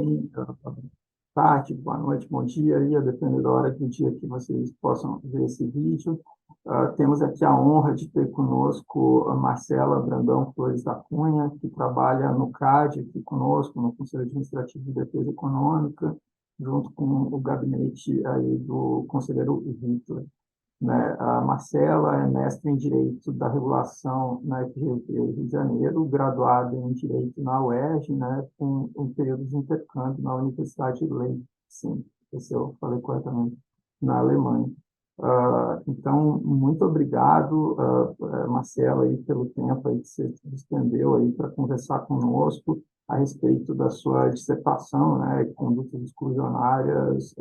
bem, tarde, boa noite, bom dia, aí, a depender da hora do dia que vocês possam ver esse vídeo. Temos aqui a honra de ter conosco a Marcela Brandão Flores da Cunha, que trabalha no CAD, aqui conosco, no Conselho Administrativo de Defesa Econômica, junto com o gabinete aí do conselheiro Vitor. Né? A Marcela é mestre em Direito da Regulação na FGV Rio de Janeiro, graduada em Direito na UERJ, né, com um período de intercâmbio na Universidade de Leipzig, se eu falei corretamente, na Alemanha. Então, muito obrigado, Marcela, aí, pelo tempo aí que você despendeu aí para conversar conosco a respeito da sua dissertação, né, condutas exclusionárias,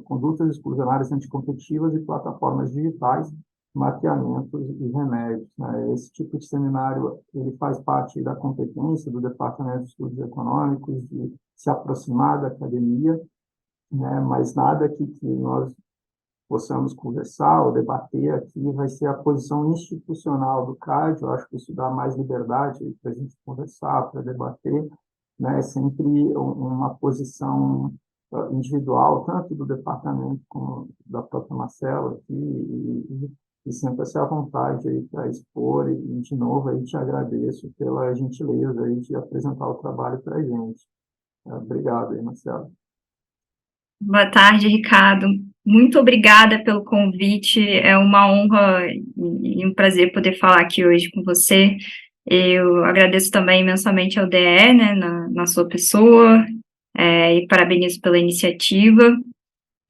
condutas exclusionárias anticompetitivas e plataformas digitais, mapeamentos e remédios. Né? Esse tipo de seminário ele faz parte da competência do Departamento de Estudos Econômicos de se aproximar da academia, né? Mas nada que nós possamos conversar ou debater aqui vai ser a posição institucional do CAD. Eu acho que isso dá mais liberdade para a gente conversar, para debater, né? É sempre uma posição individual, tanto do departamento como da própria Marcela aqui, e sempre-se à vontade aí para expor, e de novo aí te agradeço pela gentileza aí de apresentar o trabalho para a gente. Obrigado aí, Marcela. Boa tarde, Ricardo. Muito obrigada pelo convite. É uma honra e um prazer poder falar aqui hoje com você. Eu agradeço também imensamente ao DE, né, na sua pessoa, e parabenizo pela iniciativa.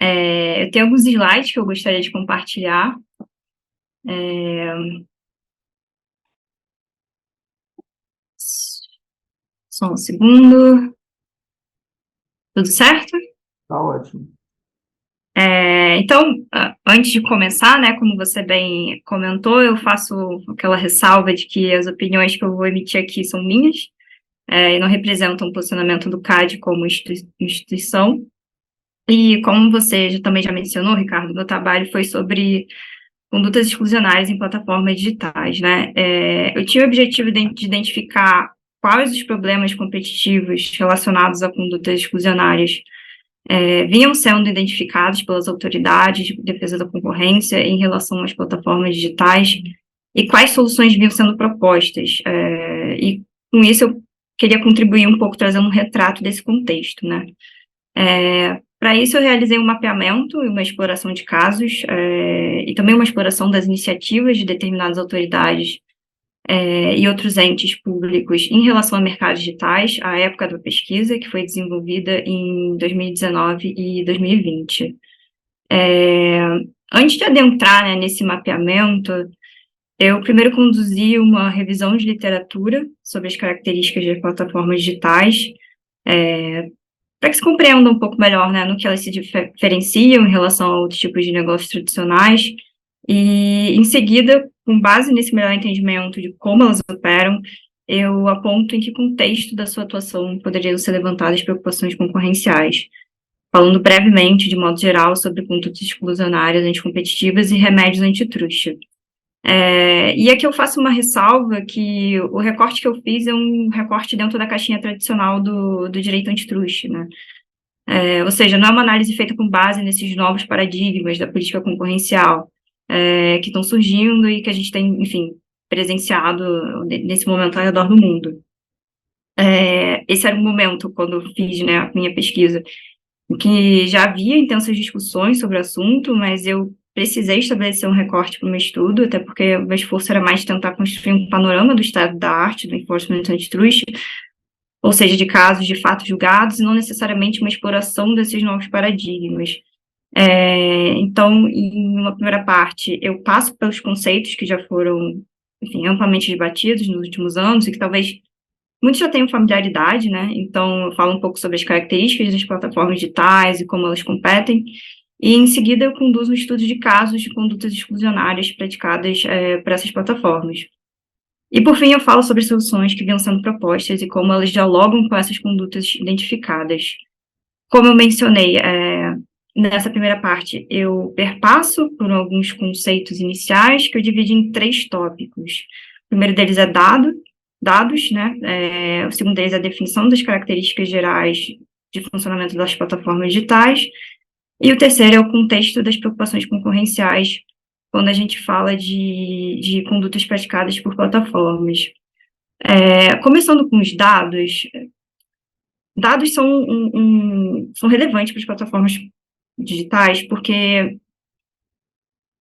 Eu tenho alguns slides que eu gostaria de compartilhar. Só um segundo. Tudo certo? Tá ótimo. Então, antes de começar, né, como você bem comentou, eu faço aquela ressalva de que as opiniões que eu vou emitir aqui são minhas, e não representam o posicionamento do CAD como instituição. E como você também já mencionou, Ricardo, meu trabalho foi sobre condutas exclusionárias em plataformas digitais, né? Eu tinha o objetivo de identificar quais os problemas competitivos relacionados a condutas exclusionárias vinham sendo identificados pelas autoridades de defesa da concorrência em relação às plataformas digitais e quais soluções vinham sendo propostas. E com isso eu queria contribuir um pouco trazendo um retrato desse contexto, né? Para isso eu realizei um mapeamento e uma exploração de casos e também uma exploração das iniciativas de determinadas autoridades e outros entes públicos em relação a mercados digitais, à época da pesquisa, que foi desenvolvida em 2019 e 2020. Antes de adentrar, né, nesse mapeamento, eu primeiro conduzi uma revisão de literatura sobre as características das plataformas digitais, para que se compreenda um pouco melhor, né, no que elas se diferenciam em relação a outros tipos de negócios tradicionais, e, em seguida, com base nesse melhor entendimento de como elas operam, eu aponto em que contexto da sua atuação poderiam ser levantadas preocupações concorrenciais, falando brevemente, de modo geral, sobre condutas exclusionárias anticompetitivas e remédios antitruste. E aqui eu faço uma ressalva que o recorte que eu fiz é um recorte dentro da caixinha tradicional do direito antitruste, né? Ou seja, não é uma análise feita com base nesses novos paradigmas da política concorrencial que estão surgindo e que a gente tem, enfim, presenciado nesse momento ao redor do mundo. Esse era o momento, quando eu fiz, né, a minha pesquisa, em que já havia intensas discussões sobre o assunto, mas eu precisei estabelecer um recorte para o meu estudo, até porque o meu esforço era mais tentar construir um panorama do estado da arte do enforcement antitruste, ou seja, de casos de fato julgados, e não necessariamente uma exploração desses novos paradigmas. Então, em uma primeira parte, eu passo pelos conceitos que já foram, enfim, amplamente debatidos nos últimos anos, e que talvez muitos já tenham familiaridade, né? Então, eu falo um pouco sobre as características das plataformas digitais e como elas competem, e, em seguida, eu conduzo um estudo de casos de condutas exclusionárias praticadas por essas plataformas. E, por fim, eu falo sobre soluções que vinham sendo propostas e como elas dialogam com essas condutas identificadas. Como eu mencionei, nessa primeira parte, eu perpasso por alguns conceitos iniciais que eu dividi em 3 tópicos. O primeiro deles é dado, dados, né? O segundo deles é a definição das características gerais de funcionamento das plataformas digitais, e o terceiro é o contexto das preocupações concorrenciais, quando a gente fala de condutas praticadas por plataformas. Começando com os dados, dados são relevantes para as plataformas digitais, porque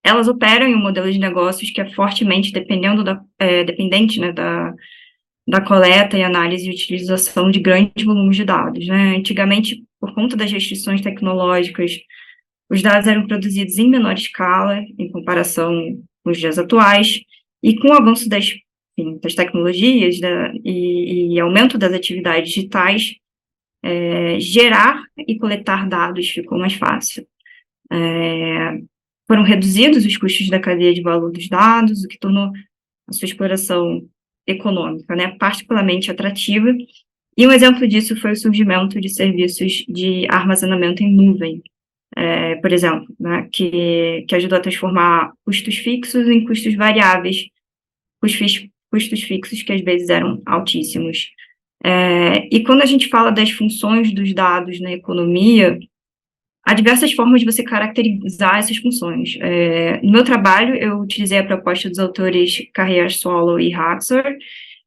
elas operam em um modelo de negócios que é fortemente dependente, né, da coleta e análise e utilização de grandes volumes de dados, né? Antigamente, por conta das restrições tecnológicas, os dados eram produzidos em menor escala, em comparação com os dias atuais, e com o avanço das tecnologias e aumento das atividades digitais, gerar e coletar dados ficou mais fácil. Foram reduzidos os custos da cadeia de valor dos dados, o que tornou a sua exploração econômica, né, particularmente atrativa, e um exemplo disso foi o surgimento de serviços de armazenamento em nuvem, por exemplo, né, que ajudou a transformar custos fixos em custos variáveis, custos fixos que às vezes eram altíssimos. E quando a gente fala das funções dos dados na economia, há diversas formas de você caracterizar essas funções. No meu trabalho, eu utilizei a proposta dos autores Carrier, Swallow e Haxor,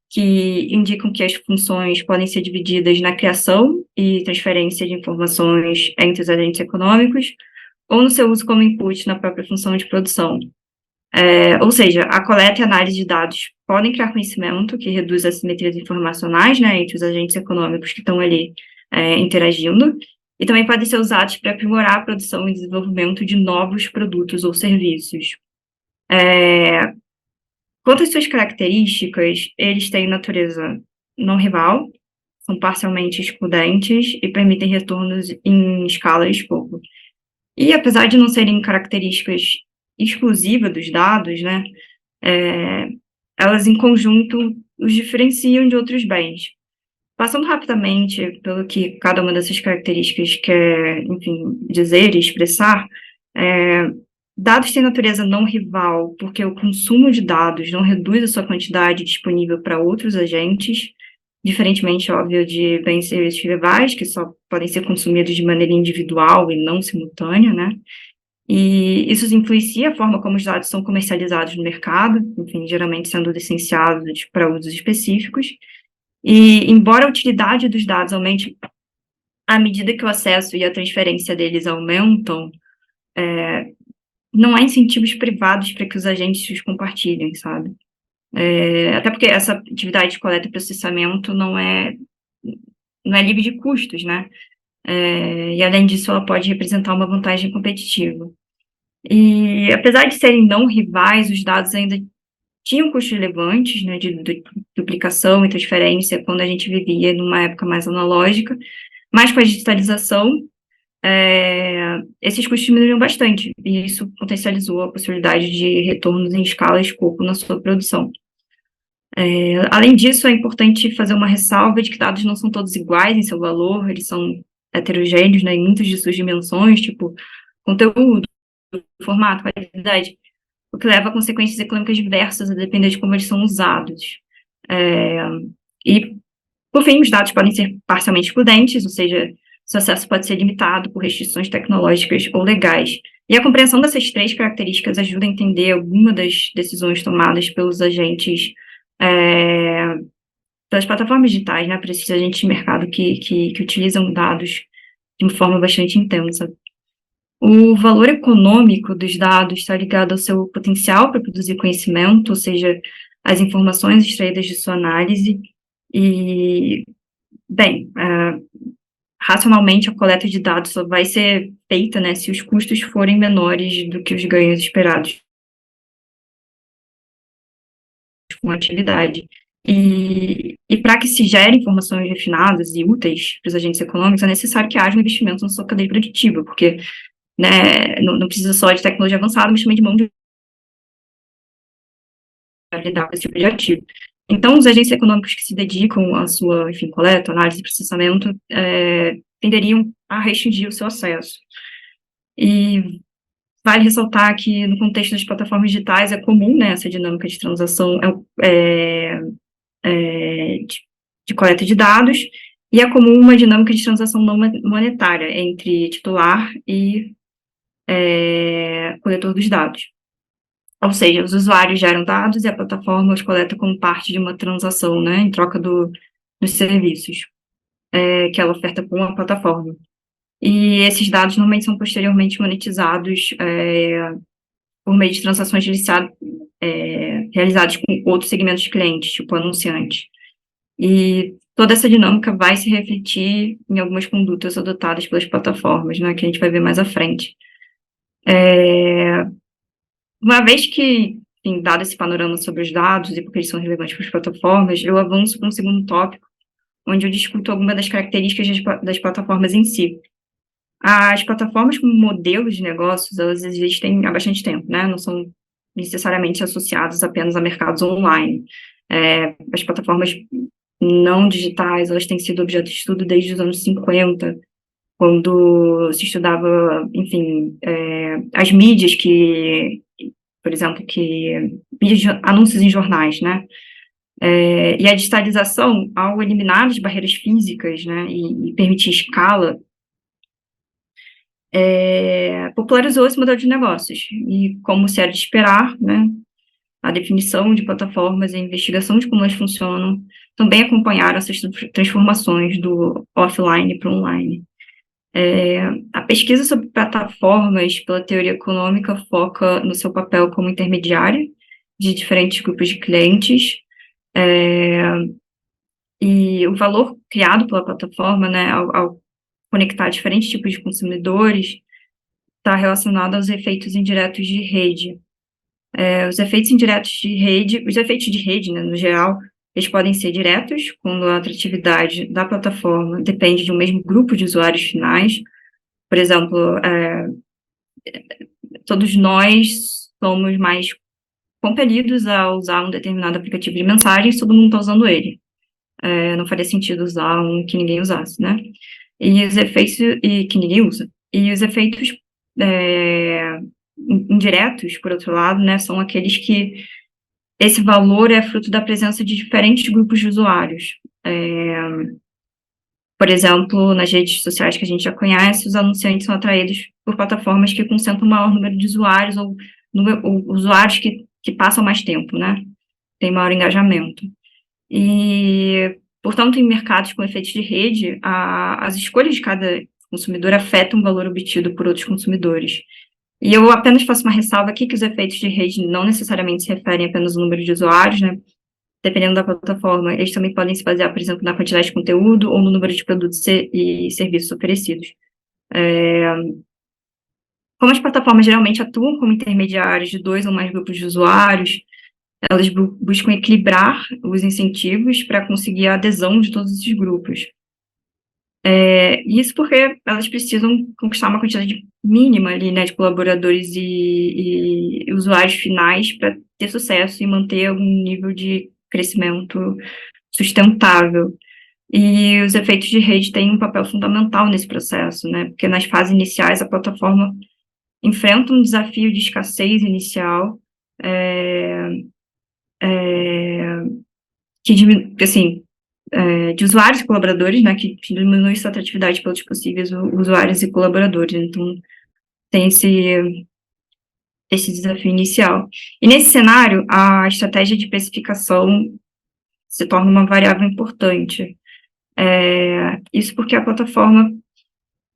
que indicam que as funções podem ser divididas na criação e transferência de informações entre os agentes econômicos, ou no seu uso como input na própria função de produção. Ou seja, a coleta e análise de dados podem criar conhecimento que reduz as simetrias informacionais, né, entre os agentes econômicos que estão ali interagindo, e também podem ser usados para aprimorar a produção e desenvolvimento de novos produtos ou serviços. Quanto às suas características, eles têm natureza não rival, são parcialmente excludentes e permitem retornos em escala e escopo. E apesar de não serem características exclusivas dos dados, né, elas em conjunto os diferenciam de outros bens. Passando rapidamente pelo que cada uma dessas características quer, enfim, dizer e expressar, dados têm natureza não rival, porque o consumo de dados não reduz a sua quantidade disponível para outros agentes, diferentemente, óbvio, de bens e serviços rivais, que só podem ser consumidos de maneira individual e não simultânea, né? E isso influencia a forma como os dados são comercializados no mercado, enfim, geralmente sendo licenciados para usos específicos. E, embora a utilidade dos dados aumente à medida que o acesso e a transferência deles aumentam, não há incentivos privados para que os agentes os compartilhem, sabe? Até porque essa atividade de coleta e processamento não é livre de custos, né? E, além disso, ela pode representar uma vantagem competitiva. E, apesar de serem não rivais, os dados ainda tinham custos relevantes, né, de duplicação e transferência, quando a gente vivia numa época mais analógica, mas com a digitalização, esses custos diminuíram bastante, e isso potencializou a possibilidade de retornos em escala e escopo na sua produção. Além disso, é importante fazer uma ressalva de que dados não são todos iguais em seu valor, eles são heterogêneos, né, em muitas de suas dimensões, tipo conteúdo, formato, qualidade, o que leva a consequências econômicas diversas a depender de como eles são usados. E, por fim, os dados podem ser parcialmente excludentes, ou seja, seu acesso pode ser limitado por restrições tecnológicas ou legais. E a compreensão dessas três características ajuda a entender alguma das decisões tomadas pelos agentes, pelas plataformas digitais, né, por esses agentes de mercado que utilizam dados de uma forma bastante intensa. O valor econômico dos dados está ligado ao seu potencial para produzir conhecimento, ou seja, as informações extraídas de sua análise, e, bem, racionalmente a coleta de dados só vai ser feita, né, se os custos forem menores do que os ganhos esperados com a atividade. E para que se gerem informações refinadas e úteis para os agentes econômicos, é necessário que haja um investimento na sua cadeia produtiva, porque, né, não precisa só de tecnologia avançada, mas também de mão de lidar com esse tipo de ativo. Então, os agentes econômicos que se dedicam à sua, enfim, coleta, análise e processamento tenderiam a restringir o seu acesso. E vale ressaltar que, no contexto das plataformas digitais, é comum, né, essa dinâmica de transação de coleta de dados, e é comum uma dinâmica de transação não monetária entre titular e coletor dos dados. Ou seja, os usuários geram dados e a plataforma os coleta como parte de uma transação, né, em troca dos serviços que ela oferta com a plataforma. E esses dados normalmente são posteriormente monetizados por meio de transações realizadas com outros segmentos de clientes, tipo anunciantes. E toda essa dinâmica vai se refletir em algumas condutas adotadas pelas plataformas, né, que a gente vai ver mais à frente. Uma vez que, enfim, dado esse panorama sobre os dados e porque eles são relevantes para as plataformas, eu avanço para um segundo tópico, onde eu discuto algumas das características das plataformas em si. As plataformas como modelos de negócios, elas existem há bastante tempo, né? Não são necessariamente associadas apenas a mercados online. As plataformas não digitais, elas têm sido objeto de estudo desde os anos 50, quando se estudava, enfim, as mídias por exemplo, mídias de anúncios em jornais, né? E a digitalização, ao eliminar as barreiras físicas, né, e permitir escala, popularizou esse modelo de negócios. E, como se era de esperar, né, a definição de plataformas e a investigação de como elas funcionam também acompanharam essas transformações do offline para o online. A pesquisa sobre plataformas pela teoria econômica foca no seu papel como intermediária de diferentes grupos de clientes, e o valor criado pela plataforma, né, ao conectar diferentes tipos de consumidores, está relacionado aos efeitos indiretos de rede. Os efeitos de rede, né, no geral, eles podem ser diretos, quando a atratividade da plataforma depende de um mesmo grupo de usuários finais. Por exemplo, todos nós somos mais compelidos a usar um determinado aplicativo de mensagens, todo mundo está usando ele. Não faria sentido usar um que ninguém usasse, né? E os efeitos que ninguém usa. E os efeitos indiretos, por outro lado, né, são aqueles que esse valor é fruto da presença de diferentes grupos de usuários. Por exemplo, nas redes sociais que a gente já conhece, os anunciantes são atraídos por plataformas que concentram um maior número de usuários ou usuários que passam mais tempo, né? Tem maior engajamento. E, portanto, em mercados com efeitos de rede, as escolhas de cada consumidor afetam o valor obtido por outros consumidores. E eu apenas faço uma ressalva aqui que os efeitos de rede não necessariamente se referem apenas ao número de usuários, né? Dependendo da plataforma, eles também podem se basear, por exemplo, na quantidade de conteúdo ou no número de produtos e serviços oferecidos. Como as plataformas geralmente atuam como intermediários de dois ou mais grupos de usuários, elas buscam equilibrar os incentivos para conseguir a adesão de todos esses grupos. Isso porque elas precisam conquistar uma quantidade mínima ali, né, de colaboradores e usuários finais para ter sucesso e manter algum nível de crescimento sustentável. E os efeitos de rede têm um papel fundamental nesse processo, né, porque nas fases iniciais a plataforma enfrenta um desafio de escassez inicial, de usuários e colaboradores, né, que diminui sua atratividade pelos possíveis usuários e colaboradores. Então, tem esse desafio inicial. E nesse cenário, a estratégia de precificação se torna uma variável importante. Isso porque a plataforma,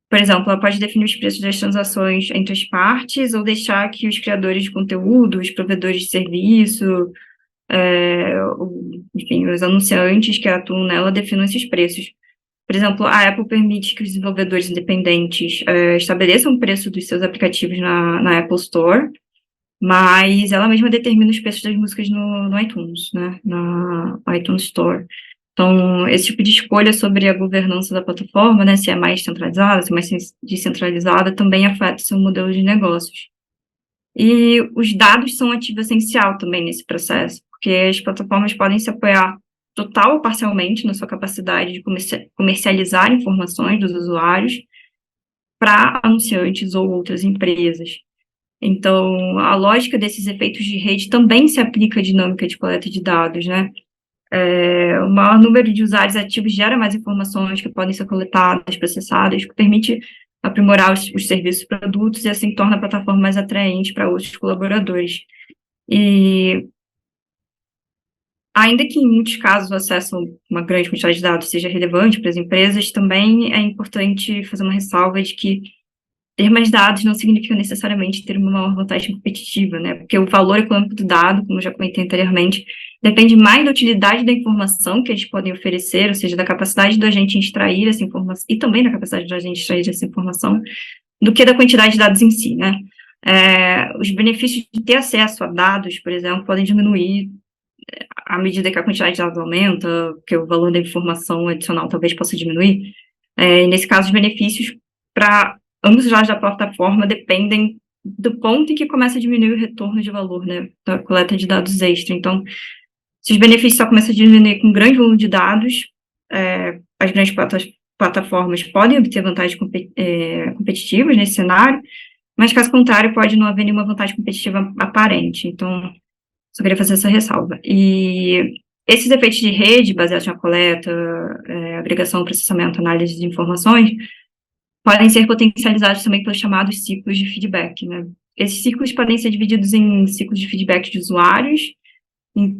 por exemplo, ela pode definir os preços das transações entre as partes ou deixar que os criadores de conteúdo, os provedores de serviço, enfim, os anunciantes que atuam nela definam esses preços. Por exemplo, a Apple permite que os desenvolvedores independentes estabeleçam o preço dos seus aplicativos na Apple Store, mas ela mesma determina os preços das músicas no iTunes, né, na iTunes Store. Então, esse tipo de escolha sobre a governança da plataforma, né, se é mais centralizada, se é mais descentralizada, também afeta o seu modelo de negócios. E os dados são um ativo essencial também nesse processo, porque as plataformas podem se apoiar total ou parcialmente na sua capacidade de comercializar informações dos usuários para anunciantes ou outras empresas. Então, a lógica desses efeitos de rede também se aplica à dinâmica de coleta de dados, né? O maior número de usuários ativos gera mais informações que podem ser coletadas, processadas, que permite aprimorar os serviços e produtos e assim torna a plataforma mais atraente para outros colaboradores. E ainda que em muitos casos o acesso a uma grande quantidade de dados seja relevante para as empresas, também é importante fazer uma ressalva de que ter mais dados não significa necessariamente ter uma maior vantagem competitiva, né? Porque o valor econômico do dado, como eu já comentei anteriormente, depende mais da utilidade da informação que eles podem oferecer, ou seja, da capacidade do agente em extrair essa informação, e também da capacidade do agente em extrair essa informação, do que da quantidade de dados em si, né? Os benefícios de ter acesso a dados, por exemplo, podem diminuir à medida que a quantidade de dados aumenta, que o valor da informação adicional talvez possa diminuir. E nesse caso, os benefícios para ambos os lados da plataforma dependem do ponto em que começa a diminuir o retorno de valor, né, da coleta de dados extra. Então, se os benefícios só começam a diminuir com um grande volume de dados, as grandes plataformas podem obter vantagens competitivas nesse cenário, mas, caso contrário, pode não haver nenhuma vantagem competitiva aparente. Então, só queria fazer essa ressalva. E esses efeitos de rede, baseados na coleta, agregação, processamento, análise de informações, podem ser potencializados também pelos chamados ciclos de feedback, né? Esses ciclos podem ser divididos em ciclos de feedback de usuários,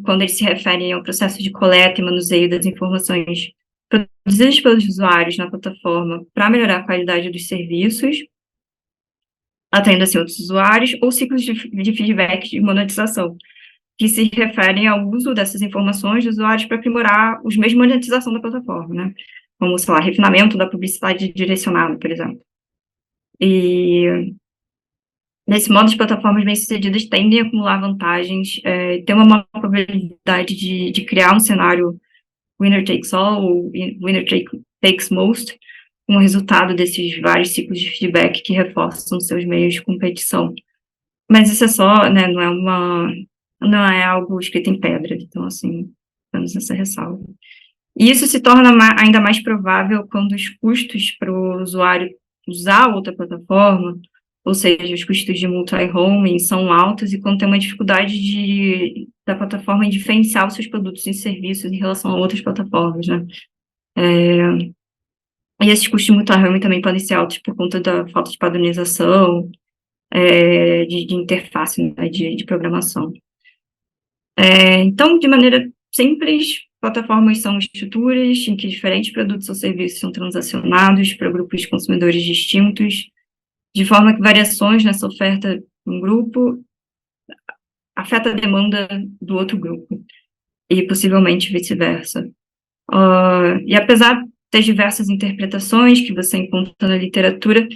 quando eles se referem ao processo de coleta e manuseio das informações produzidas pelos usuários na plataforma para melhorar a qualidade dos serviços, atendendo assim outros usuários, ou ciclos de feedback de monetização, que se referem ao uso dessas informações dos usuários para aprimorar os meios de monetização da plataforma, né? Como, sei lá, refinamento da publicidade direcionada, por exemplo. E, nesse modo, as plataformas bem-sucedidas tendem a acumular vantagens, ter uma maior probabilidade de criar um cenário winner takes all, ou winner takes most, como resultado desses vários ciclos de feedback que reforçam seus meios de competição. Mas isso é só, né, não é algo escrito em pedra, então, assim, temos essa ressalva. E isso se torna ainda mais provável quando os custos para o usuário usar outra plataforma, ou seja, os custos de multi-homing são altos e quando tem uma dificuldade da plataforma em diferenciar os seus produtos e serviços em relação a outras plataformas, né? E esses custos de multi-homing também podem ser altos por conta da falta de padronização, de interface, né, de programação. Então, de maneira simples, plataformas são estruturas em que diferentes produtos ou serviços são transacionados para grupos de consumidores distintos, de forma que variações nessa oferta de um grupo afeta a demanda do outro grupo, e possivelmente vice-versa. E apesar das diversas interpretações que você encontra na literatura,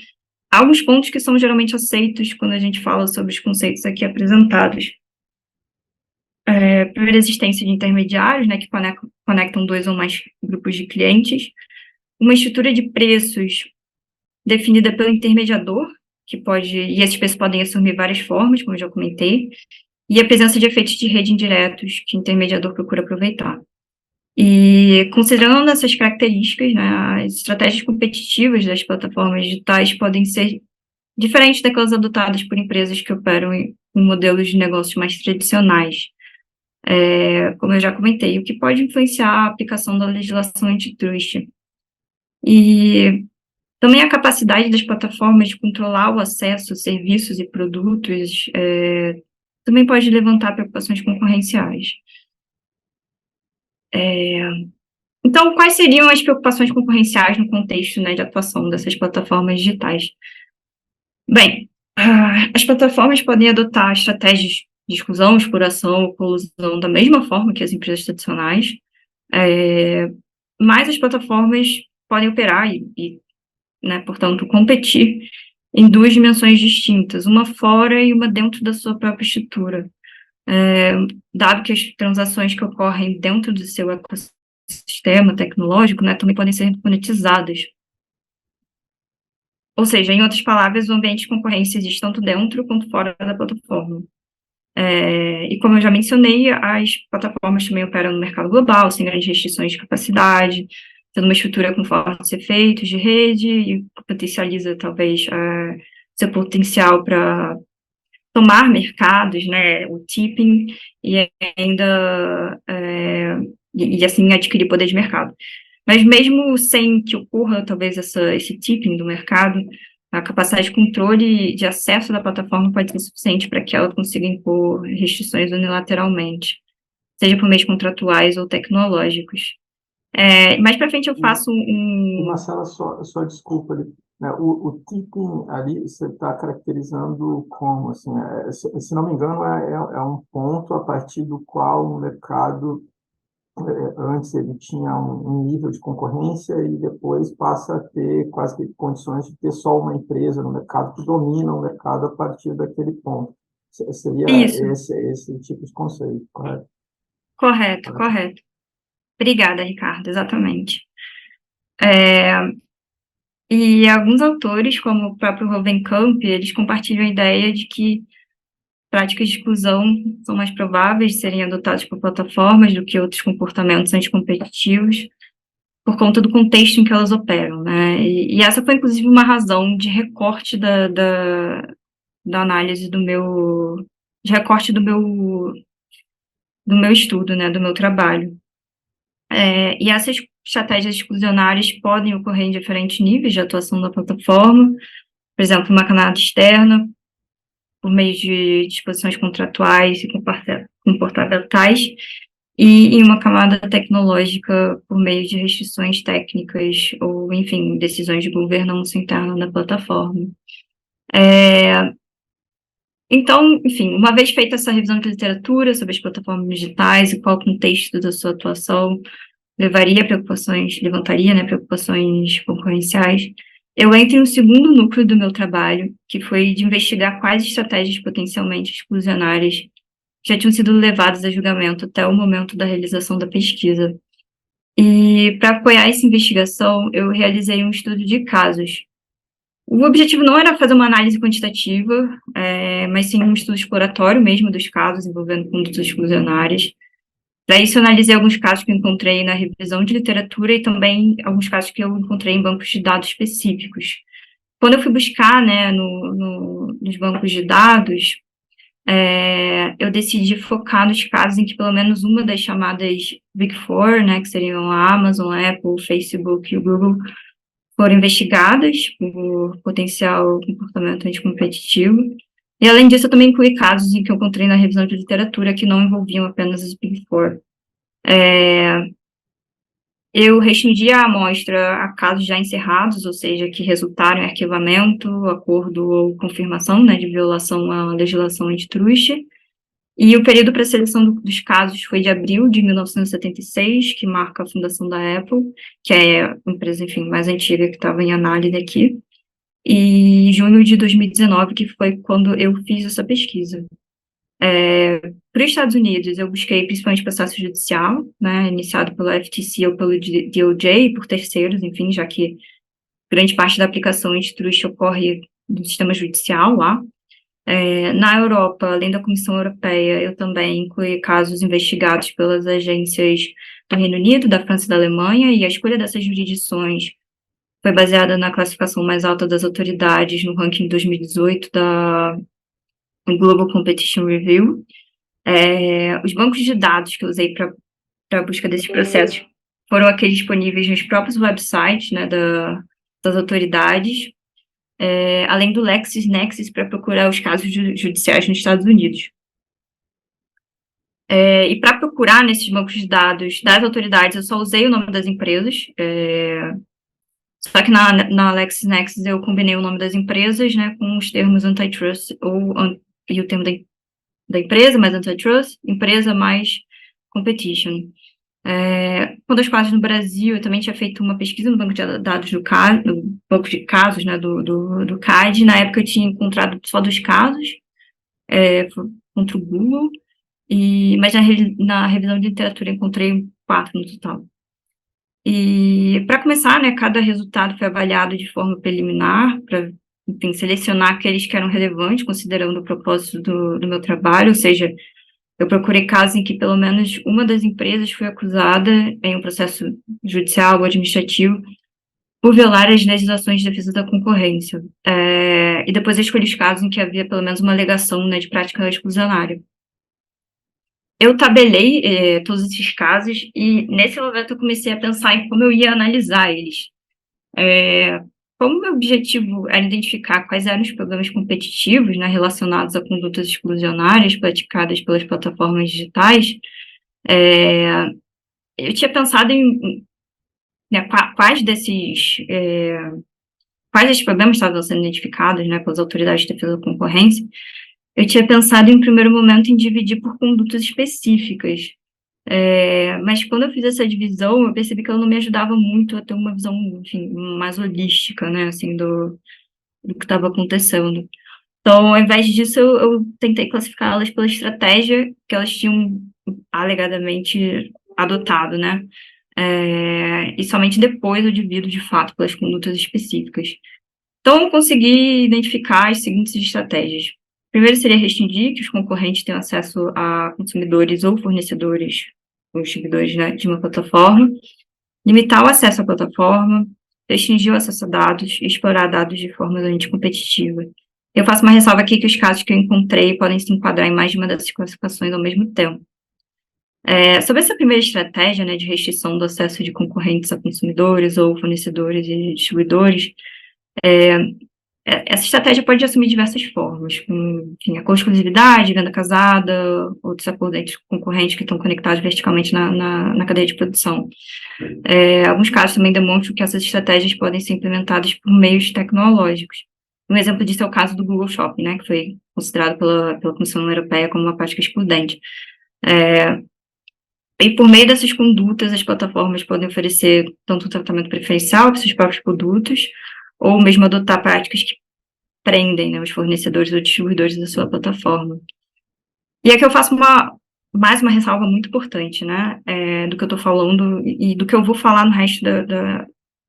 há alguns pontos que são geralmente aceitos quando a gente fala sobre os conceitos aqui apresentados. Primeiro, a existência de intermediários, né, que conectam dois ou mais grupos de clientes, uma estrutura de preços definida pelo intermediador, e esses preços podem assumir várias formas, como eu já comentei, e a presença de efeitos de rede indiretos que o intermediador procura aproveitar. E, considerando essas características, né, as estratégias competitivas das plataformas digitais podem ser diferentes daquelas adotadas por empresas que operam em modelos de negócios mais tradicionais, como eu já comentei, o que pode influenciar a aplicação da legislação antitrust. E também a capacidade das plataformas de controlar o acesso a serviços e produtos também pode levantar preocupações concorrenciais. Então, quais seriam as preocupações concorrenciais no contexto, né, de atuação dessas plataformas digitais? Bem, as plataformas podem adotar estratégias de exclusão, exploração ou colusão da mesma forma que as empresas tradicionais, mas as plataformas podem operar né, portanto, competir em duas dimensões distintas, uma fora e uma dentro da sua própria estrutura, dado que as transações que ocorrem dentro do seu ecossistema tecnológico, né, também podem ser monetizadas. Ou seja, em outras palavras, o ambiente de concorrência existe tanto dentro quanto fora da plataforma. E como eu já mencionei, as plataformas também operam no mercado global, sem grandes restrições de capacidade, tendo uma estrutura com fortes efeitos de rede e potencializa, talvez, seu potencial para tomar mercados, né, o tipping, e ainda e assim adquirir poder de mercado. Mas mesmo sem que ocorra, talvez, esse tipping do mercado, a capacidade de controle de acesso da plataforma pode ser suficiente para que ela consiga impor restrições unilateralmente, seja por meios contratuais ou tecnológicos. Mais para frente eu faço Marcela, só desculpa ali, né? O tipping ali você está caracterizando como, assim, se não me engano, é um ponto a partir do qual o mercado, antes ele tinha um nível de concorrência e depois passa a ter quase que condições de ter só uma empresa no mercado que domina o mercado a partir daquele ponto. Seria isso, esse tipo de conceito, correto? correto. Obrigada, Ricardo, exatamente. E alguns autores, como o próprio Hovenkamp, eles compartilham a ideia de que práticas de exclusão são mais prováveis de serem adotadas por plataformas do que outros comportamentos anticompetitivos, por conta do contexto em que elas operam, né? E essa foi, inclusive, uma razão de recorte da análise de recorte do meu estudo, né, do meu trabalho. E essas estratégias exclusionárias podem ocorrer em diferentes níveis de atuação da plataforma, por exemplo, uma camada externa, por meio de disposições contratuais e comportamentais, e em uma camada tecnológica por meio de restrições técnicas ou, enfim, decisões de governança interna da plataforma. Então, enfim, uma vez feita essa revisão de literatura sobre as plataformas digitais e qual o contexto da sua atuação levantaria, né, preocupações concorrenciais, eu entro no segundo núcleo do meu trabalho, que foi de investigar quais estratégias potencialmente exclusionárias já tinham sido levadas a julgamento até o momento da realização da pesquisa. E, para apoiar essa investigação, eu realizei um estudo de casos. O objetivo não era fazer uma análise quantitativa, mas sim um estudo exploratório mesmo dos casos envolvendo condutas exclusionárias. Para isso, eu analisei alguns casos que eu encontrei na revisão de literatura e também alguns casos que eu encontrei em bancos de dados específicos. Quando eu fui buscar, né, nos bancos de dados, eu decidi focar nos casos em que pelo menos uma das chamadas Big Four, né, que seriam a Amazon, a Apple, o Facebook e o Google, foram investigadas por potencial comportamento anticompetitivo. E, além disso, eu também incluí casos em que eu encontrei na revisão de literatura que não envolviam apenas as Big Four. Eu restringi a amostra a casos já encerrados, ou seja, que resultaram em arquivamento, acordo ou confirmação, né, de violação à legislação antitruste. E o período para a seleção dos casos foi de abril de 1976, que marca a fundação da Apple, que é a empresa, enfim, mais antiga que estava em análise aqui, e junho de 2019, que foi quando eu fiz essa pesquisa. Para os Estados Unidos, eu busquei principalmente processo judicial, né, iniciado pela FTC ou pelo DOJ, por terceiros, enfim, já que grande parte da aplicação antitruste ocorre no sistema judicial lá. Na Europa, além da Comissão Europeia, eu também incluí casos investigados pelas agências do Reino Unido, da França e da Alemanha, e a escolha dessas jurisdições foi baseada na classificação mais alta das autoridades no ranking 2018 da Global Competition Review. Os bancos de dados que eu usei para a busca desses processos foram aqueles disponíveis nos próprios websites, né, das autoridades, além do LexisNexis para procurar os casos judiciais nos Estados Unidos. E para procurar nesses bancos de dados das autoridades, eu só usei o nome das empresas, só que na LexisNexis eu combinei o nome das empresas, né, com os termos antitrust e o termo da empresa mais antitrust, empresa mais competition. Quando as quadras no Brasil, eu também tinha feito uma pesquisa no banco de dados no banco de casos, né, do CAD. Na época eu tinha encontrado só 2 casos contra o Google, mas na revisão de literatura eu encontrei 4 no total. E, para começar, né, cada resultado foi avaliado de forma preliminar, para, enfim, selecionar aqueles que eram relevantes, considerando o propósito do meu trabalho, ou seja, eu procurei casos em que pelo menos uma das empresas foi acusada em um processo judicial ou administrativo por violar as legislações de defesa da concorrência. E depois eu escolhi os casos em que havia pelo menos uma alegação, né, de prática exclusionária. eu tabelei todos esses casos e, nesse momento, eu comecei a pensar em como eu ia analisar eles. Como meu objetivo era identificar quais eram os problemas competitivos, né, relacionados a condutas exclusionárias praticadas pelas plataformas digitais, eu tinha pensado em né, quais desses problemas estavam sendo identificados, né, pelas autoridades de defesa da concorrência. Eu tinha pensado, em primeiro momento, em dividir por condutas específicas. Mas quando eu fiz essa divisão, eu percebi que ela não me ajudava muito a ter uma visão, enfim, mais holística, né, assim, do que estava acontecendo. Então, ao invés disso, eu tentei classificá-las pela estratégia que elas tinham alegadamente adotado, né? E somente depois eu divido, de fato, pelas condutas específicas. Então, eu consegui identificar as seguintes estratégias. Primeiro seria restringir que os concorrentes tenham acesso a consumidores ou fornecedores, ou distribuidores, né, de uma plataforma, limitar o acesso à plataforma, restringir o acesso a dados e explorar dados de forma anticompetitiva. Eu faço uma ressalva aqui que os casos que eu encontrei podem se enquadrar em mais de uma dessas classificações ao mesmo tempo. Sobre essa primeira estratégia, né, de restrição do acesso de concorrentes a consumidores ou fornecedores e distribuidores, essa estratégia pode assumir diversas formas, como, enfim, acordo de exclusividade, venda casada, outros acordos entre concorrentes que estão conectados verticalmente na cadeia de produção. Alguns casos também demonstram que essas estratégias podem ser implementadas por meios tecnológicos. Um exemplo disso é o caso do Google Shopping, né, que foi considerado pela Comissão Europeia como uma prática excludente. E por meio dessas condutas, as plataformas podem oferecer tanto um tratamento preferencial para seus próprios produtos, ou mesmo adotar práticas que prendem, né, os fornecedores ou distribuidores da sua plataforma. E aqui eu faço mais uma ressalva muito importante, né, do que eu estou falando e do que eu vou falar no resto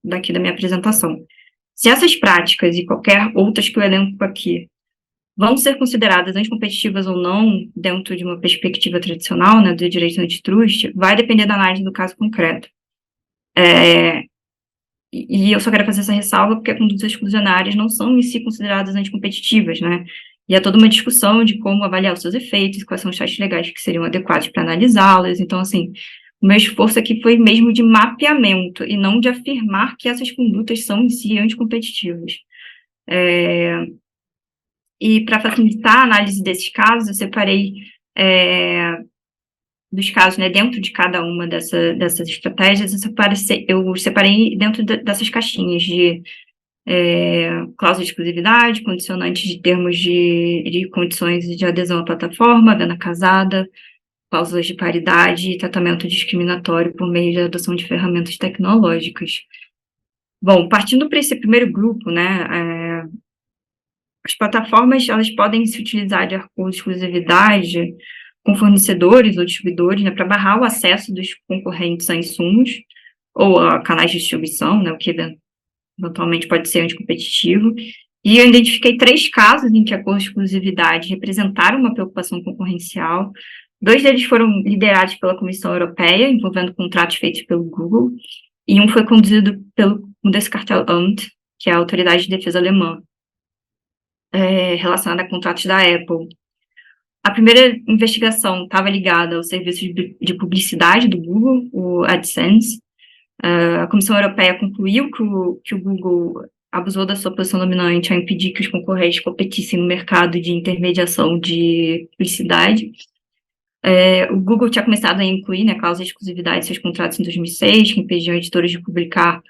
daqui da minha apresentação. Se essas práticas e qualquer outras que eu elenco aqui vão ser consideradas anticompetitivas ou não, dentro de uma perspectiva tradicional, né, do direito antitrust, vai depender da análise do caso concreto. E eu só quero fazer essa ressalva porque condutas exclusionárias não são em si consideradas anticompetitivas, né? E há toda uma discussão de como avaliar os seus efeitos, quais são os testes legais que seriam adequados para analisá-las. Então, assim, o meu esforço aqui foi mesmo de mapeamento e não de afirmar que essas condutas são em si anticompetitivas. E para facilitar a análise desses casos, eu separei dos casos, né, dentro de cada uma dessas estratégias, eu separei dentro dessas caixinhas de cláusula de exclusividade, condicionantes de termos de condições de adesão à plataforma, venda casada, cláusulas de paridade e tratamento discriminatório por meio de adoção de ferramentas tecnológicas. Bom, partindo para esse primeiro grupo, né, as plataformas, elas podem se utilizar de acordo de exclusividade com fornecedores ou distribuidores, né, para barrar o acesso dos concorrentes a insumos ou a canais de distribuição, né, o que eventualmente pode ser anticompetitivo. E eu identifiquei 3 casos em que acordos de exclusividade representaram uma preocupação concorrencial. 2 deles foram liderados pela Comissão Europeia, envolvendo contratos feitos pelo Google, e um foi conduzido pelo Bundeskartellamt, que é a autoridade de defesa alemã, relacionada a contratos da Apple. A primeira investigação estava ligada ao serviço de publicidade do Google, o AdSense. A Comissão Europeia concluiu que o Google abusou da sua posição dominante ao impedir que os concorrentes competissem no mercado de intermediação de publicidade. O Google tinha começado a incluir, né, cláusula de exclusividade em seus contratos em 2006, que impediam editores de publicar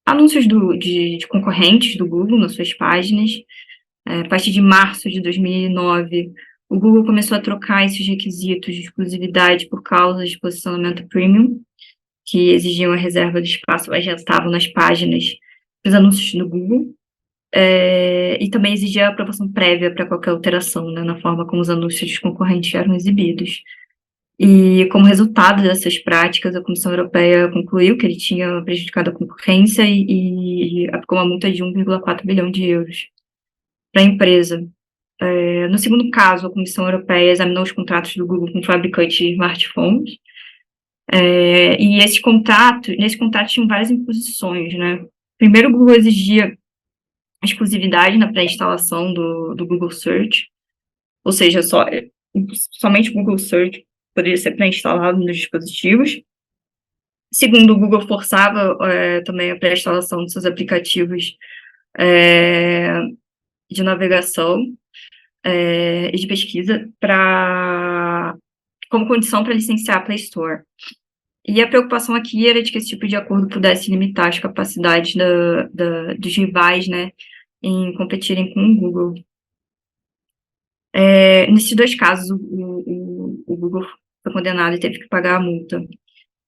anúncios de concorrentes do Google nas suas páginas. A partir de março de 2009, o Google começou a trocar esses requisitos de exclusividade por cláusulas de posicionamento premium, que exigiam a reserva do espaço agentável nas páginas dos anúncios do Google, e também exigia a aprovação prévia para qualquer alteração, né, na forma como os anúncios dos concorrentes eram exibidos. E, como resultado dessas práticas, a Comissão Europeia concluiu que ele tinha prejudicado a concorrência e aplicou uma multa de 1,4 bilhão de euros para a empresa. No segundo caso, a Comissão Europeia examinou os contratos do Google com fabricantes de smartphones, e nesse contrato tinham várias imposições, né? Primeiro, o Google exigia exclusividade na pré-instalação do Google Search, ou seja, somente o Google Search poderia ser pré-instalado nos dispositivos. Segundo, o Google forçava também a pré-instalação de seus aplicativos de navegação e de pesquisa como condição para licenciar a Play Store. E a preocupação aqui era de que esse tipo de acordo pudesse limitar as capacidades dos rivais, né, em competirem com o Google. Nesses dois casos, o Google foi condenado e teve que pagar a multa.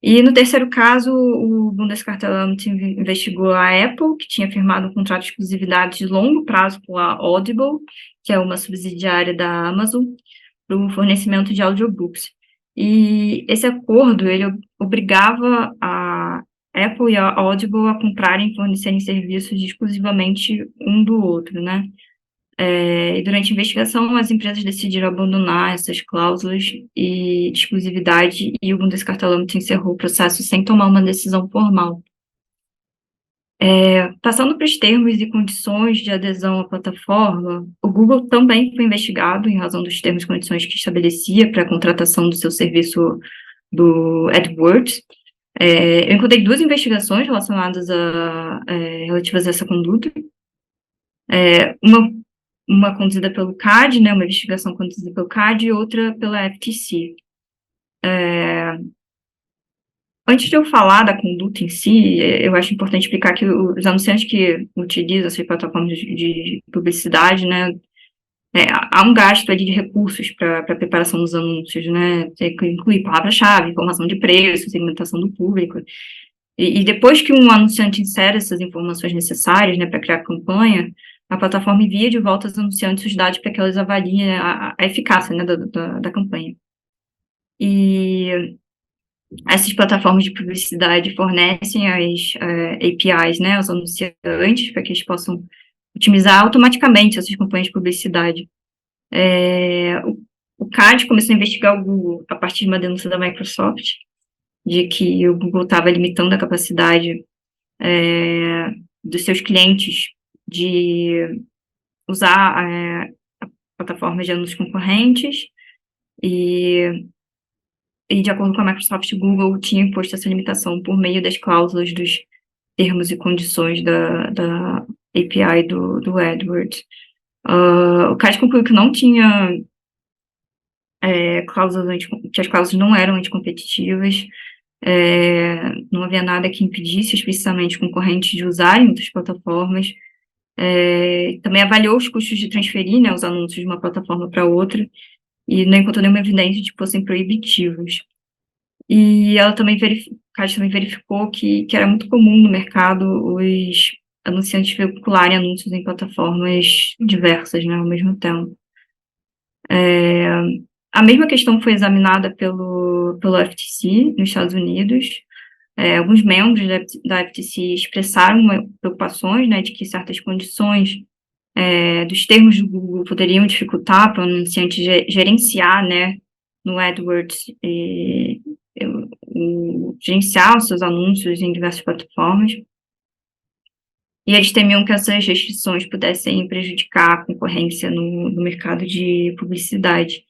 E no terceiro caso, o Bundeskartellamt investigou a Apple, que tinha firmado um contrato de exclusividade de longo prazo com a Audible, que é uma subsidiária da Amazon, para o fornecimento de audiobooks. E esse acordo, ele obrigava a Apple e a Audible a comprarem e fornecerem serviços exclusivamente um do outro, né? E durante a investigação, as empresas decidiram abandonar essas cláusulas de exclusividade e o Bundeskartellamt encerrou o processo sem tomar uma decisão formal. Passando para os termos e condições de adesão à plataforma, o Google também foi investigado em razão dos termos e condições que estabelecia para a contratação do seu serviço do AdWords. Eu encontrei 2 investigações relacionadas relativas a essa conduta. Uma conduzida pelo CAD, né, uma investigação conduzida pelo CAD, e outra pela FTC. Antes de eu falar da conduta em si, eu acho importante explicar que os anunciantes que utilizam essas plataformas de publicidade, né, há um gasto ali de recursos para a preparação dos anúncios, né, tem que incluir palavra-chave, informação de preço, segmentação do público. E depois que um anunciante insere essas informações necessárias, né, para criar a campanha, a plataforma envia de volta aos anunciantes os dados para que eles avaliem a eficácia, né, da campanha. E essas plataformas de publicidade fornecem as APIs, né, aos anunciantes, para que eles possam otimizar automaticamente essas campanhas de publicidade. O CAD começou a investigar o Google a partir de uma denúncia da Microsoft, de que o Google estava limitando a capacidade dos seus clientes de usar plataformas de anúncios concorrentes, e de acordo com a Microsoft, o Google tinha imposto essa limitação por meio das cláusulas dos termos e condições da API do AdWords. O CAD concluiu que não tinha cláusulas, que as cláusulas não eram anticompetitivas, não havia nada que impedisse explicitamente concorrentes de usarem outras plataformas. Também avaliou os custos de transferir, né, os anúncios de uma plataforma para outra, e não encontrou nenhuma evidência de que fossem proibitivos. E ela também verificou que era muito comum no mercado os anunciantes veicularem anúncios em plataformas diversas, né, ao mesmo tempo. A mesma questão foi examinada pelo FTC nos Estados Unidos. Alguns membros da FTC expressaram preocupações, né, de que certas condições dos termos do Google poderiam dificultar para o anunciante gerenciar, né, no AdWords, gerenciar os seus anúncios em diversas plataformas. E eles temiam que essas restrições pudessem prejudicar a concorrência no mercado de publicidade.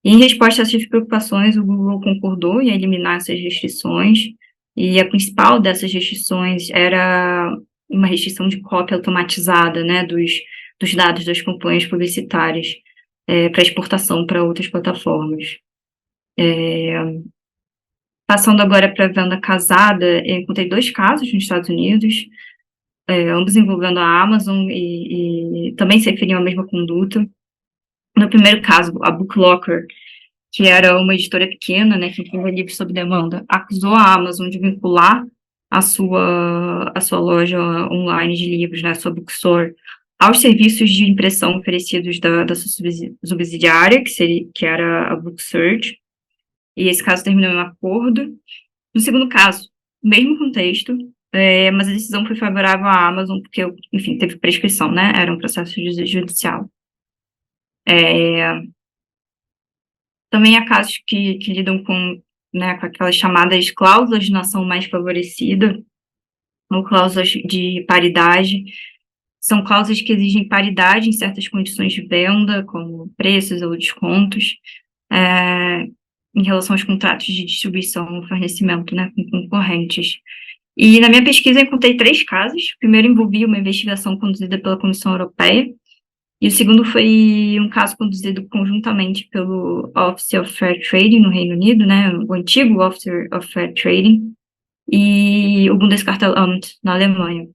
E, em resposta a essas preocupações, o Google concordou em eliminar essas restrições, e a principal dessas restrições era uma restrição de cópia automatizada, né, dos dados das campanhas publicitárias para exportação para outras plataformas. Passando agora para a venda casada, eu encontrei 2 casos nos Estados Unidos, ambos envolvendo a Amazon e também se referiam à mesma conduta. No primeiro caso, a BookLocker, que era uma editora pequena, né, que imprime livros sob demanda, acusou a Amazon de vincular a sua loja online de livros, né, sua bookstore, aos serviços de impressão oferecidos da sua subsidiária, que era a BookSearch, e esse caso terminou em um acordo. No segundo caso, mesmo contexto, mas a decisão foi favorável à Amazon, porque, enfim, teve prescrição, né, era um processo judicial. Também há casos que lidam com aquelas chamadas cláusulas de nação mais favorecida, ou cláusulas de paridade. São cláusulas que exigem paridade em certas condições de venda, como preços ou descontos, em relação aos contratos de distribuição e fornecimento, né, com concorrentes. E na minha pesquisa eu encontrei 3 casos. O primeiro envolvia uma investigação conduzida pela Comissão Europeia, e o segundo foi um caso conduzido conjuntamente pelo Office of Fair Trading no Reino Unido, né, o antigo Office of Fair Trading, e o Bundeskartellamt na Alemanha.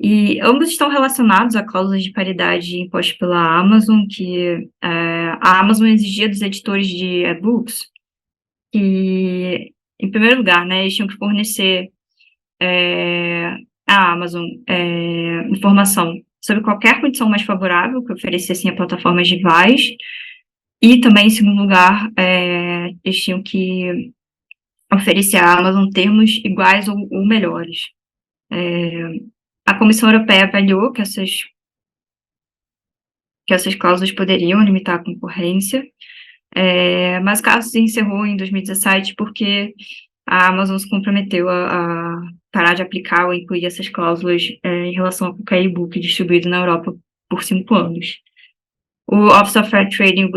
E ambos estão relacionados a cláusulas de paridade impostas pela Amazon, que a Amazon exigia dos editores de e-books que, em primeiro lugar, né, eles tinham que fornecer à Amazon informação sobre qualquer condição mais favorável que oferecessem a plataformas rivais, e também, em segundo lugar, eles tinham que oferecer à Amazon termos iguais ou melhores. A Comissão Europeia avaliou que essas cláusulas poderiam limitar a concorrência, mas o caso se encerrou em 2017 porque a Amazon se comprometeu a parar de aplicar ou incluir essas cláusulas em relação a qualquer e-book distribuído na Europa por 5 anos. O Office of Fair Trading e o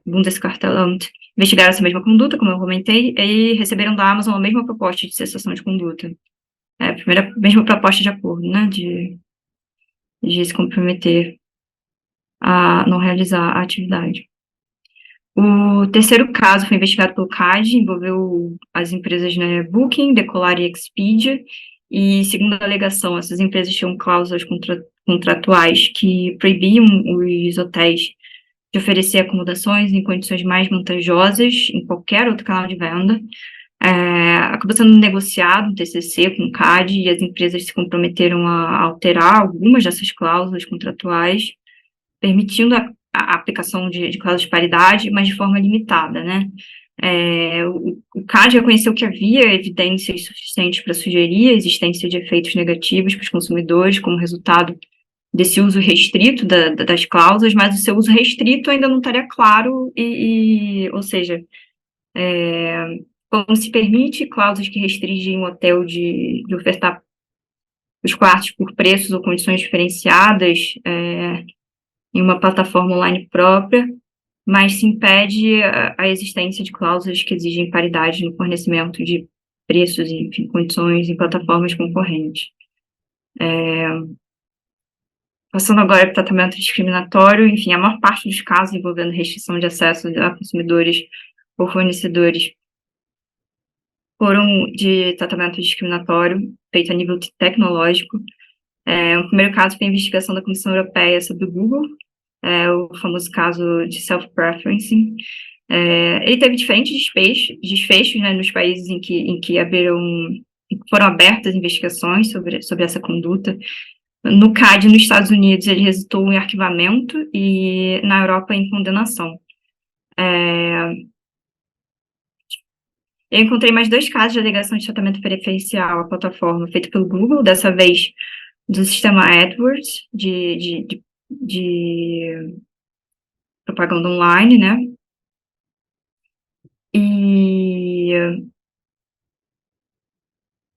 Bundeskartellamt investigaram essa mesma conduta, como eu comentei, e receberam da Amazon a mesma proposta de cessação de conduta. A mesma proposta de acordo, né, de se comprometer a não realizar a atividade. O terceiro caso foi investigado pelo CAD, envolveu as empresas, né, Booking, Decolar e Expedia, e, segundo a alegação, essas empresas tinham cláusulas contratuais que proibiam os hotéis de oferecer acomodações em condições mais vantajosas em qualquer outro canal de venda. Acabou sendo negociado um TCC com o CAD e as empresas se comprometeram a alterar algumas dessas cláusulas contratuais, permitindo a aplicação de cláusulas de paridade, mas de forma limitada, né? O CAD reconheceu que havia evidências suficientes para sugerir a existência de efeitos negativos para os consumidores como resultado desse uso restrito das cláusulas, mas o seu uso restrito ainda não estaria claro, ou seja, como se permite cláusulas que restringem o hotel de ofertar os quartos por preços ou condições diferenciadas em uma plataforma online própria, mas se impede a existência de cláusulas que exigem paridade no fornecimento de preços e, enfim, condições em plataformas concorrentes. Passando agora para o tratamento discriminatório, enfim, a maior parte dos casos envolvendo restrição de acesso a consumidores ou fornecedores foram de tratamento discriminatório feito a nível tecnológico. O primeiro caso foi a investigação da Comissão Europeia sobre o Google, o famoso caso de self-preferencing. Ele teve diferentes desfechos, né, nos países em que foram abertas investigações sobre essa conduta. No CAD, nos Estados Unidos, ele resultou em arquivamento e na Europa em condenação. Eu encontrei mais 2 casos de alegação de tratamento preferencial à plataforma feito pelo Google, dessa vez do sistema AdWords, de propaganda online, né? E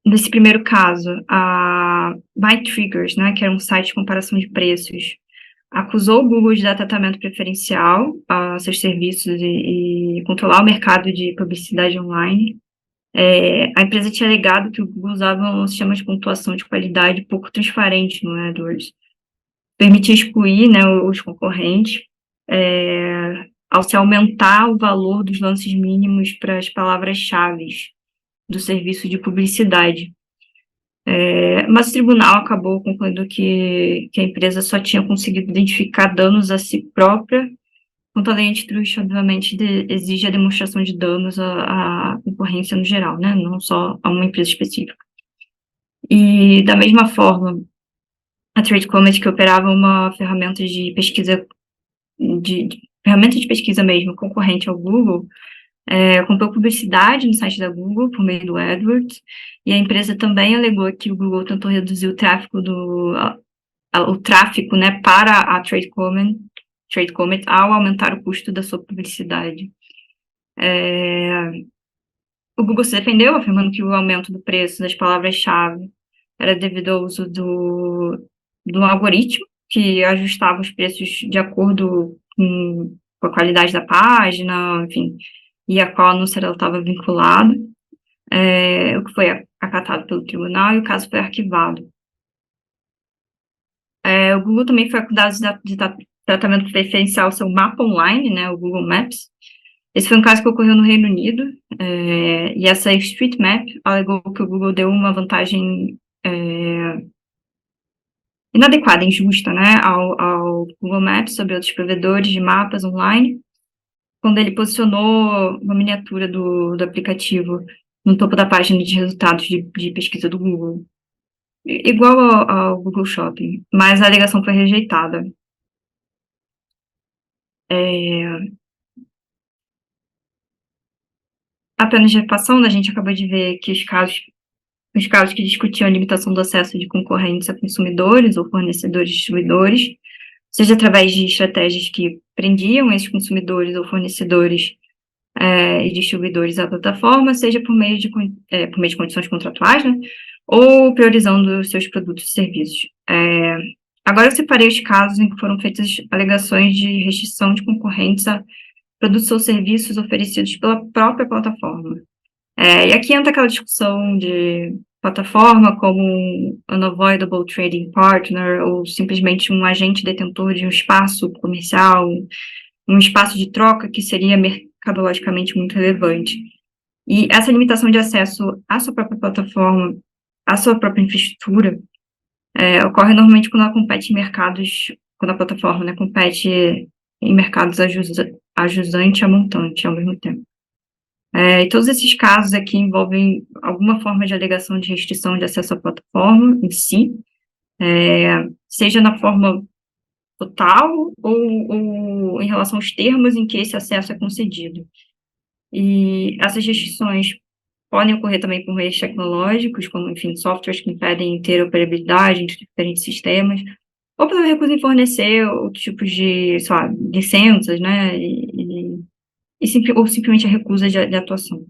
nesse primeiro caso, a MyTriggers, né, que era um site de comparação de preços, acusou o Google de dar tratamento preferencial a seus serviços e controlar o mercado de publicidade online. A empresa tinha alegado que o Google usava um sistema de pontuação de qualidade pouco transparente no AdWords, permitia excluir, né, os concorrentes, ao se aumentar o valor dos lances mínimos para as palavras-chave do serviço de publicidade. Mas o tribunal acabou concluindo que a empresa só tinha conseguido identificar danos a si própria, enquanto a lei antitrust, obviamente, exige a demonstração de danos à concorrência no geral, né, não só a uma empresa específica. E, da mesma forma, a Trade Comet, que operava uma ferramenta de pesquisa, ferramenta de pesquisa mesmo, concorrente ao Google, comprou publicidade no site da Google por meio do AdWords, e a empresa também alegou que o Google tentou reduzir o tráfego né, para a Trade Comet ao aumentar o custo da sua publicidade. O Google se defendeu, afirmando que o aumento do preço das palavras-chave era devido ao uso do algoritmo, que ajustava os preços de acordo com com a qualidade da página, enfim, e a qual anúncio ela estava vinculada, o que foi acatado pelo tribunal, e o caso foi arquivado. O Google também foi acusado de tratamento preferencial ao seu mapa online, né, o Google Maps. Esse foi um caso que ocorreu no Reino Unido, e essa StreetMap alegou que o Google deu uma vantagem inadequada, injusta, né, ao Google Maps sobre outros provedores de mapas online, quando ele posicionou uma miniatura do aplicativo no topo da página de resultados de pesquisa do Google, igual ao Google Shopping, mas a alegação foi rejeitada. Apenas de repassando, a gente acabou de ver que os casos que discutiam a limitação do acesso de concorrentes a consumidores ou fornecedores distribuidores, seja através de estratégias que prendiam esses consumidores ou fornecedores e distribuidores à plataforma, seja por meio de condições contratuais, né, ou priorizando os seus produtos e serviços. Agora eu separei os casos em que foram feitas alegações de restrição de concorrentes a produtos ou serviços oferecidos pela própria plataforma. E aqui entra aquela discussão de plataforma como um unavoidable trading partner, ou simplesmente um agente detentor de um espaço comercial, um espaço de troca que seria mercadologicamente muito relevante. E essa limitação de acesso à sua própria plataforma, à sua própria infraestrutura, ocorre normalmente quando ela compete em mercados, quando a plataforma, né, compete em mercados ajusante a montante ao mesmo tempo. E todos esses casos aqui envolvem alguma forma de alegação de restrição de acesso à plataforma em si, seja na forma total ou em relação aos termos em que esse acesso é concedido. E essas restrições podem ocorrer também por meios tecnológicos, como, enfim, softwares que impedem interoperabilidade entre diferentes sistemas, ou pela recusa em fornecer outros tipos de, sei lá, licenças, né, ou simplesmente a recusa de atuação.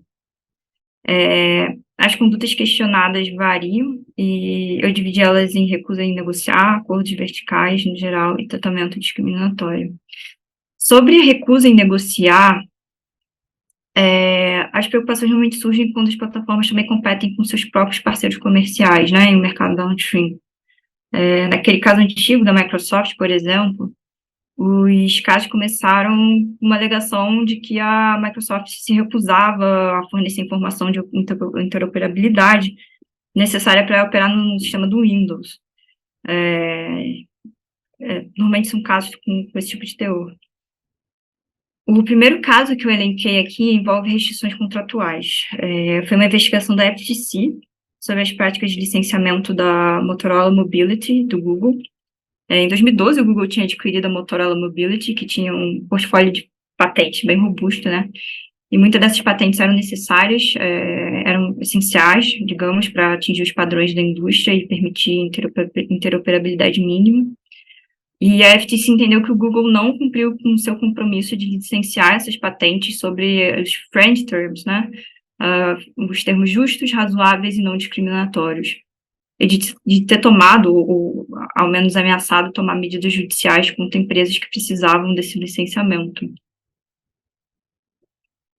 As condutas questionadas variam, e eu dividi elas em recusa em negociar, acordos verticais, no geral, e tratamento discriminatório. Sobre a recusa em negociar, as preocupações realmente surgem quando as plataformas também competem com seus próprios parceiros comerciais, né, em um mercado downstream. Naquele caso antigo da Microsoft, por exemplo, os casos começaram com uma alegação de que a Microsoft se recusava a fornecer informação de interoperabilidade necessária para operar no sistema do Windows. Normalmente são casos com esse tipo de teor. O primeiro caso que eu elenquei aqui envolve restrições contratuais. Foi uma investigação da FTC sobre as práticas de licenciamento da Motorola Mobility, do Google. Em 2012, o Google tinha adquirido a Motorola Mobility, que tinha um portfólio de patentes bem robusto, né? E muitas dessas patentes eram necessárias, eram essenciais, digamos, para atingir os padrões da indústria e permitir interoperabilidade mínima. E a FTC entendeu que o Google não cumpriu com o seu compromisso de licenciar essas patentes sobre os friend terms, né? Os termos justos, razoáveis e não discriminatórios. E de ter tomado, ou ao menos ameaçado, tomar medidas judiciais contra empresas que precisavam desse licenciamento.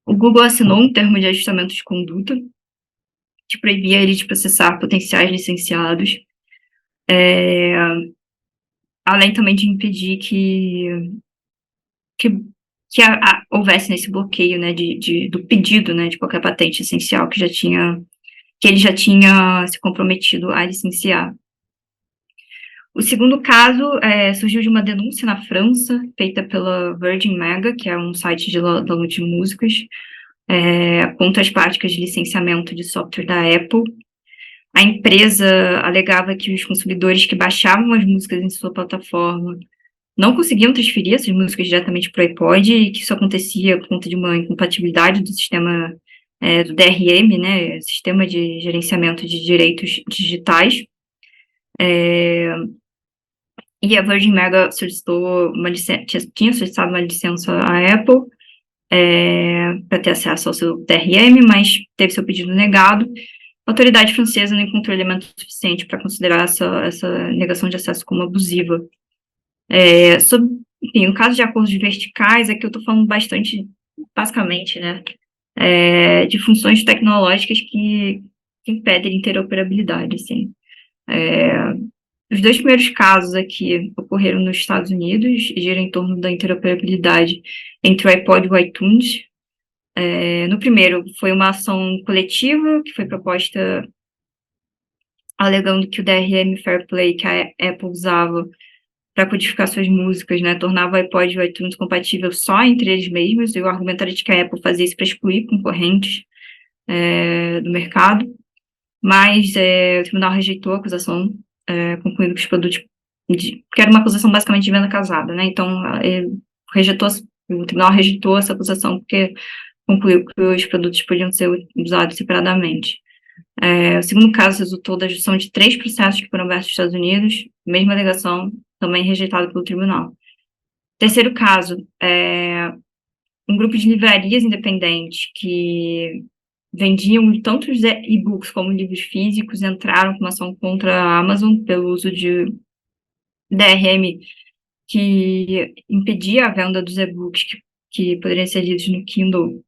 O Google assinou um termo de ajustamento de conduta que proibia ele de processar potenciais licenciados, além também de impedir que houvesse nesse bloqueio, né, do pedido, né, de qualquer patente essencial que ele já tinha se comprometido a licenciar. O segundo caso surgiu de uma denúncia na França, feita pela Virgin Mega, que é um site de download de músicas, contra as práticas de licenciamento de software da Apple. A empresa alegava que os consumidores que baixavam as músicas em sua plataforma não conseguiam transferir essas músicas diretamente para o iPod, e que isso acontecia por conta de uma incompatibilidade do sistema do DRM, né, Sistema de Gerenciamento de Direitos Digitais. E a Virgin Mega tinha solicitado uma licença à Apple para ter acesso ao seu DRM, mas teve seu pedido negado. A autoridade francesa não encontrou elemento suficiente para considerar essa negação de acesso como abusiva. enfim, no caso de acordos verticais, aqui eu estou falando bastante, basicamente, né, de funções tecnológicas que impedem interoperabilidade, assim. Os dois primeiros casos aqui ocorreram nos Estados Unidos e giram em torno da interoperabilidade entre o iPod e o iTunes. No primeiro, foi uma ação coletiva que foi proposta alegando que o DRM Fair Play que a Apple usava para codificar suas músicas, né, tornava o iPod e o iTunes compatível só entre eles mesmos, e o argumento era de que a Apple fazia isso para excluir concorrentes do mercado, mas o tribunal rejeitou a acusação, concluindo que os produtos, que era uma acusação basicamente de venda casada, né, então o tribunal rejeitou essa acusação porque concluiu que os produtos podiam ser usados separadamente. O segundo caso resultou da junção de 3 processos que foram abertos nos Estados Unidos, mesma alegação, também rejeitado pelo tribunal. Terceiro caso, um grupo de livrarias independentes que vendiam tanto os e-books como livros físicos entraram com uma ação contra a Amazon pelo uso de DRM que impedia a venda dos e-books que poderiam ser lidos no Kindle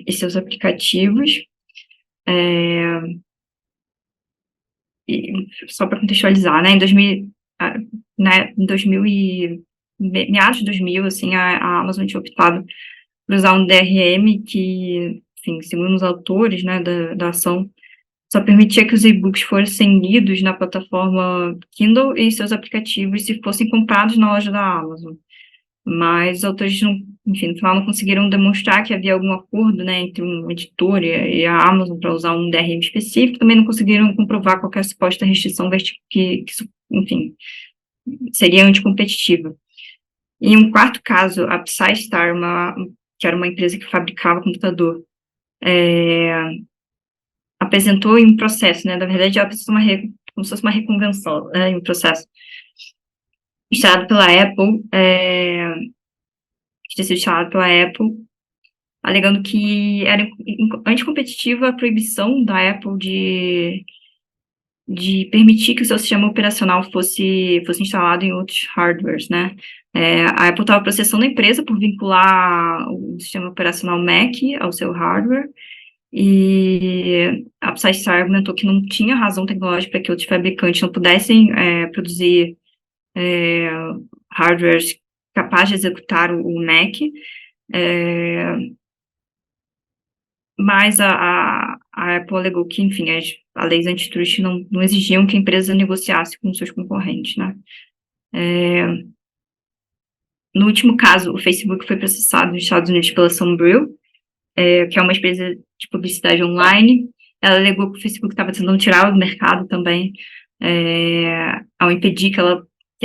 e seus aplicativos. Só para contextualizar, né, meados de 2000, assim, a Amazon tinha optado por usar um DRM que, enfim, segundo os autores, né, da ação, só permitia que os e-books fossem lidos na plataforma Kindle e seus aplicativos se fossem comprados na loja da Amazon. Mas os autores, enfim, no final não conseguiram demonstrar que havia algum acordo, né, entre uma editora e a Amazon para usar um DRM específico, também não conseguiram comprovar qualquer suposta restrição que enfim, seria anticompetitiva. E um quarto caso, a PsyStar, que era uma empresa que fabricava computador, apresentou em um processo, né, na verdade, ela apresentou como se fosse uma reconvenção, né, em um processo instalado pela Apple, que tinha sido instalado pela Apple, alegando que era anticompetitiva a proibição da Apple de permitir que o seu sistema operacional fosse instalado em outros hardwares, né? A Apple estava processando a empresa por vincular o sistema operacional Mac ao seu hardware, e a PsyStar argumentou que não tinha razão tecnológica para que outros fabricantes não pudessem produzir hardwares capazes de executar o Mac, mas a Apple alegou que, enfim, as leis antitrust não exigiam que a empresa negociasse com seus concorrentes, né? No último caso, o Facebook foi processado nos Estados Unidos pela Sunbrew, que é uma empresa de publicidade online. Ela alegou que o Facebook estava tentando tirá-la do mercado também, ao impedir que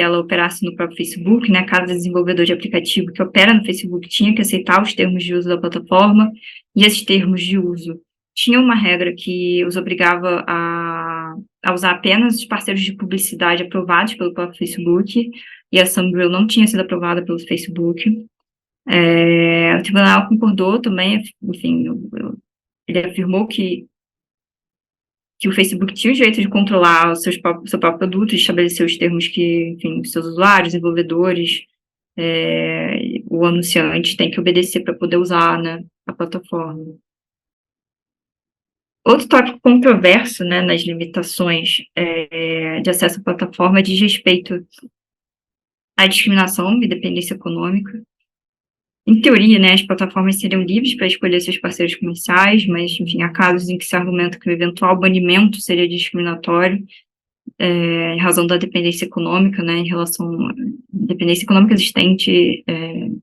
ela operasse no próprio Facebook, né? Cada desenvolvedor de aplicativo que opera no Facebook tinha que aceitar os termos de uso da plataforma, e esses termos de uso tinham uma regra que os obrigava a usar apenas os parceiros de publicidade aprovados pelo próprio Facebook, e a Sunbrew não tinha sido aprovada pelo Facebook. O tribunal concordou também, enfim, ele afirmou que o Facebook tinha o direito de controlar o seu próprio produto, estabelecer os termos que, enfim, os seus usuários, desenvolvedores, o anunciante tem que obedecer para poder usar, né, a plataforma. Outro tópico controverso, né, nas limitações de acesso à plataforma diz respeito à discriminação e dependência econômica. Em teoria, né, as plataformas seriam livres para escolher seus parceiros comerciais, mas, enfim, há casos em que se argumenta que o eventual banimento seria discriminatório, em razão da dependência econômica, né, em relação à dependência econômica existente em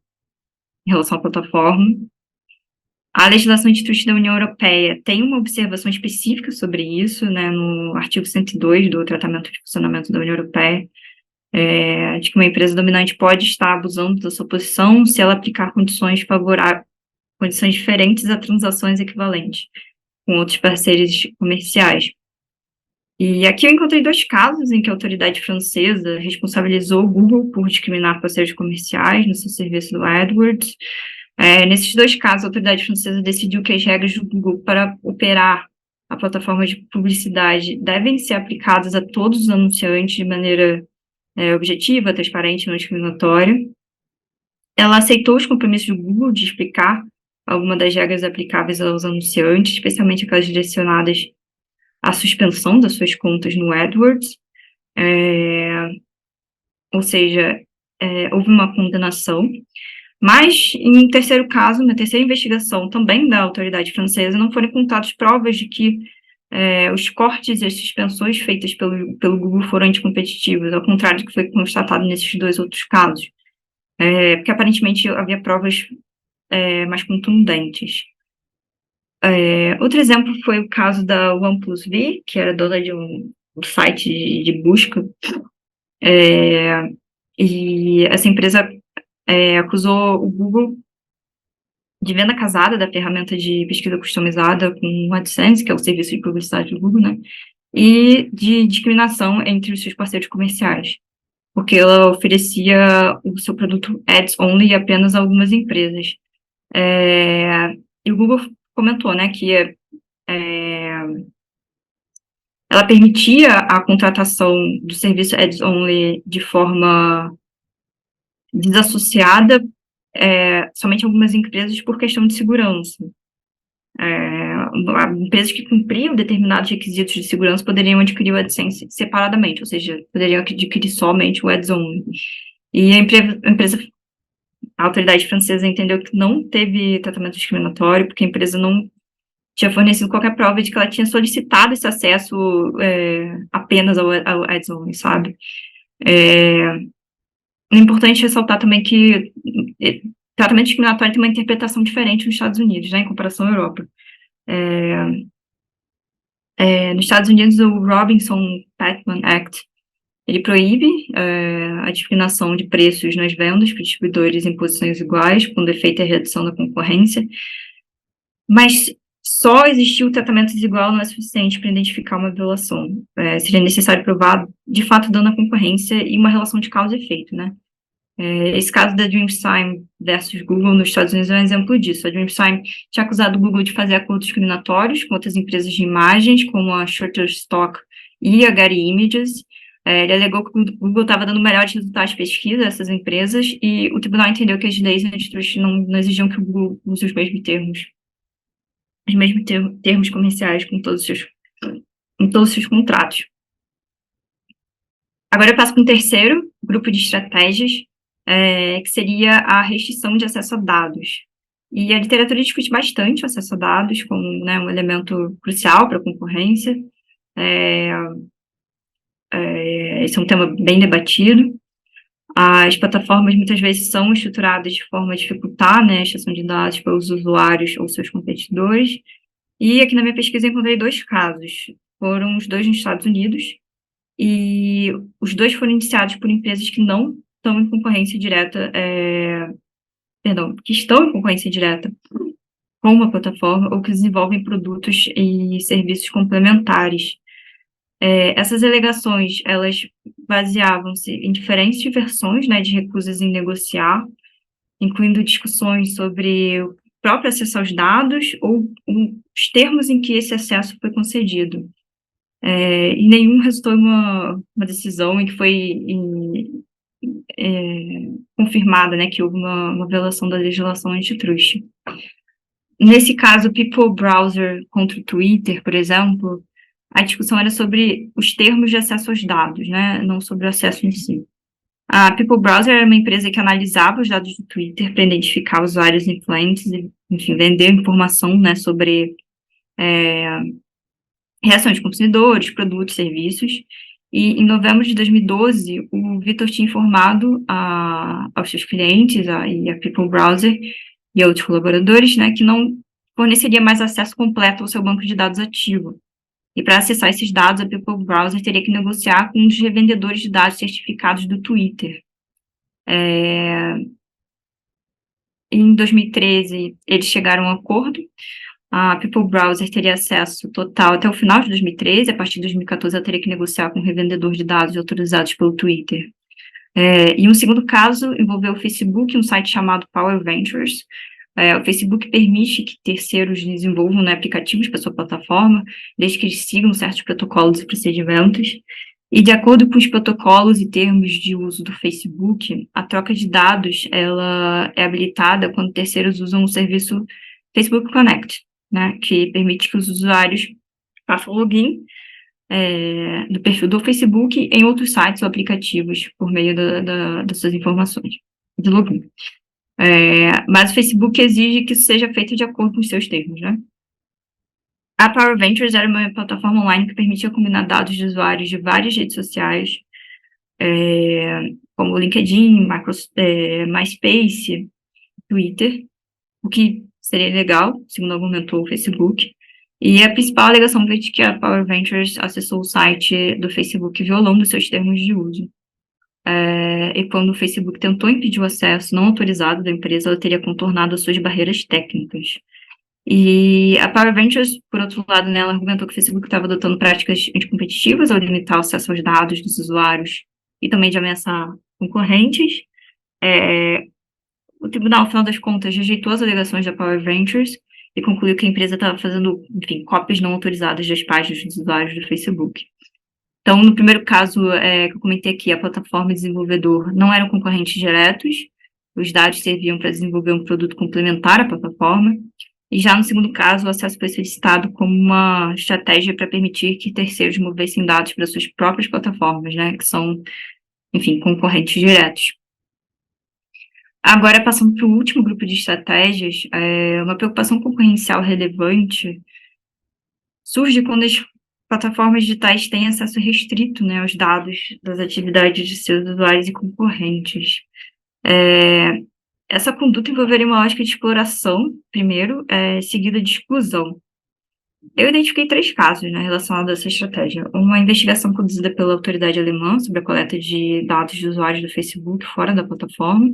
relação à plataforma. A legislação antitrust da União Europeia tem uma observação específica sobre isso, né, no artigo 102 do Tratamento de Funcionamento da União Europeia, de que uma empresa dominante pode estar abusando da sua posição se ela aplicar condições diferentes a transações equivalentes com outros parceiros comerciais. E aqui eu encontrei 2 casos em que a autoridade francesa responsabilizou o Google por discriminar parceiros comerciais no seu serviço do AdWords. Nesses 2 casos, a autoridade francesa decidiu que as regras do Google para operar a plataforma de publicidade devem ser aplicadas a todos os anunciantes de maneira objetiva, transparente, não discriminatória. Ela aceitou os compromissos do Google de explicar algumas das regras aplicáveis aos anunciantes, especialmente aquelas direcionadas à suspensão das suas contas no AdWords. Ou seja, houve uma condenação. Mas, em terceiro caso, na terceira investigação também da autoridade francesa, não foram encontradas provas de que os cortes e as suspensões feitas pelo Google foram anticompetitivos, ao contrário do que foi constatado nesses 2 outros casos. Porque, aparentemente, havia provas mais contundentes. Outro exemplo foi o caso da OnePlus V, que era dona de um site de busca, e essa empresa acusou o Google de venda casada da ferramenta de pesquisa customizada com o AdSense, que é o serviço de publicidade do Google, né? E de discriminação entre os seus parceiros comerciais, porque ela oferecia o seu produto Ads Only apenas a algumas empresas. E o Google comentou, né, que ela permitia a contratação do serviço Ads Only de forma desassociada somente algumas empresas por questão de segurança. Empresas que cumpriam determinados requisitos de segurança poderiam adquirir o AdSense separadamente, ou seja, poderiam adquirir somente o Ads Only. E a autoridade francesa entendeu que não teve tratamento discriminatório, porque a empresa não tinha fornecido qualquer prova de que ela tinha solicitado esse acesso apenas ao Ads Only, sabe? É importante ressaltar também que tratamento discriminatório tem uma interpretação diferente nos Estados Unidos, né, em comparação à Europa. Nos Estados Unidos, o Robinson-Patman Act, ele proíbe a discriminação de preços nas vendas para distribuidores em posições iguais, quando é feita a redução da concorrência, mas só existir o tratamento desigual não é suficiente para identificar uma violação. Seria necessário provar, de fato, dano à concorrência e uma relação de causa e efeito, né? Esse caso da DreamSign versus Google nos Estados Unidos é um exemplo disso. A DreamSign tinha acusado o Google de fazer acordos discriminatórios com outras empresas de imagens, como a Shutterstock e a Getty Images. Ele alegou que o Google estava dando melhores resultados de pesquisa a essas empresas, e o tribunal entendeu que as leis antitrust não exigiam que o Google use os mesmos termos comerciais com todos os seus contratos. Agora eu passo para um terceiro grupo de estratégias, que seria a restrição de acesso a dados. E a literatura discute bastante o acesso a dados como, né, um elemento crucial para a concorrência. Esse é um tema bem debatido. As plataformas muitas vezes são estruturadas de forma a dificultar, né, a extração de dados pelos usuários ou seus competidores. E aqui na minha pesquisa eu encontrei 2 casos. Foram os 2 nos Estados Unidos, e os 2 foram iniciados por empresas que não estão em concorrência direta, que estão em concorrência direta com uma plataforma ou que desenvolvem produtos e serviços complementares. Essas alegações, elas baseavam-se em diferentes versões, né, de recusas em negociar, incluindo discussões sobre o próprio acesso aos dados ou os termos em que esse acesso foi concedido. E nenhum resultou em uma decisão em que foi confirmada, né, que houve uma violação da legislação antitrust. Nesse caso, People Browser contra o Twitter, por exemplo, a discussão era sobre os termos de acesso aos dados, né, não sobre o acesso em si. A People Browser era uma empresa que analisava os dados do Twitter para identificar usuários influentes e, enfim, vender informação, né, sobre reações de consumidores, produtos, serviços. E em novembro de 2012, o Vitor tinha informado aos seus clientes e a People Browser e a outros colaboradores, né, que não forneceria mais acesso completo ao seu banco de dados ativo. E para acessar esses dados, a People Browser teria que negociar com um dos revendedores de dados certificados do Twitter. Em 2013, eles chegaram a um acordo. A People Browser teria acesso total até o final de 2013, a partir de 2014 ela teria que negociar com o revendedor de dados autorizados pelo Twitter. E um segundo caso envolveu o Facebook, um site chamado Power Ventures. O Facebook permite que terceiros desenvolvam, né, aplicativos para sua plataforma, desde que eles sigam certos protocolos e procedimentos. E de acordo com os protocolos e termos de uso do Facebook, a troca de dados ela é habilitada quando terceiros usam o serviço Facebook Connect, né, que permite que os usuários façam login do perfil do Facebook em outros sites ou aplicativos por meio das suas informações de login. Mas o Facebook exige que isso seja feito de acordo com os seus termos, né? A Power Ventures era uma plataforma online que permitia combinar dados de usuários de várias redes sociais, como LinkedIn, MySpace, Twitter, o que seria legal, segundo argumentou o Facebook. E a principal alegação foi de que a Power Ventures acessou o site do Facebook violando seus termos de uso. E quando o Facebook tentou impedir o acesso não autorizado da empresa, ela teria contornado as suas barreiras técnicas. E a Power Ventures, por outro lado, né, ela argumentou que o Facebook estava adotando práticas anticompetitivas ao limitar o acesso aos dados dos usuários e também de ameaçar concorrentes. O tribunal, no final das contas, rejeitou as alegações da Power Ventures e concluiu que a empresa estava fazendo, enfim, cópias não autorizadas das páginas dos usuários do Facebook. Então, no primeiro caso que eu comentei aqui, a plataforma e desenvolvedor não eram concorrentes diretos, os dados serviam para desenvolver um produto complementar à plataforma, e já no segundo caso, o acesso foi solicitado como uma estratégia para permitir que terceiros movessem dados para suas próprias plataformas, né, que são, enfim, concorrentes diretos. Agora, passando para o último grupo de estratégias, uma preocupação concorrencial relevante surge quando as plataformas digitais têm acesso restrito, né, aos dados das atividades de seus usuários e concorrentes. Essa conduta envolveria uma lógica de exploração, primeiro, seguida de exclusão. Eu identifiquei 3 casos, né, relacionados a essa estratégia. Uma investigação conduzida pela autoridade alemã sobre a coleta de dados de usuários do Facebook fora da plataforma,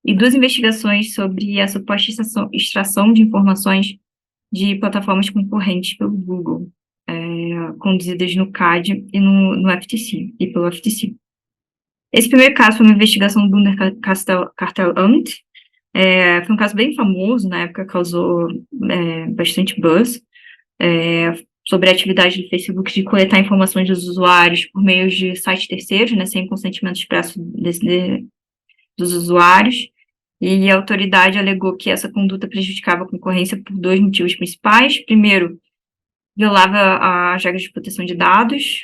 e 2 investigações sobre a suposta extração de informações de plataformas concorrentes pelo Google, conduzidas no CAD e no FTC, e pelo FTC. Esse primeiro caso foi uma investigação do Bundeskartellamt, foi um caso bem famoso, na época causou bastante buzz, sobre a atividade do Facebook de coletar informações dos usuários por meio de sites terceiros, né, sem consentimento expresso dos usuários, e a autoridade alegou que essa conduta prejudicava a concorrência por 2 motivos principais. Primeiro, violava as regras de proteção de dados,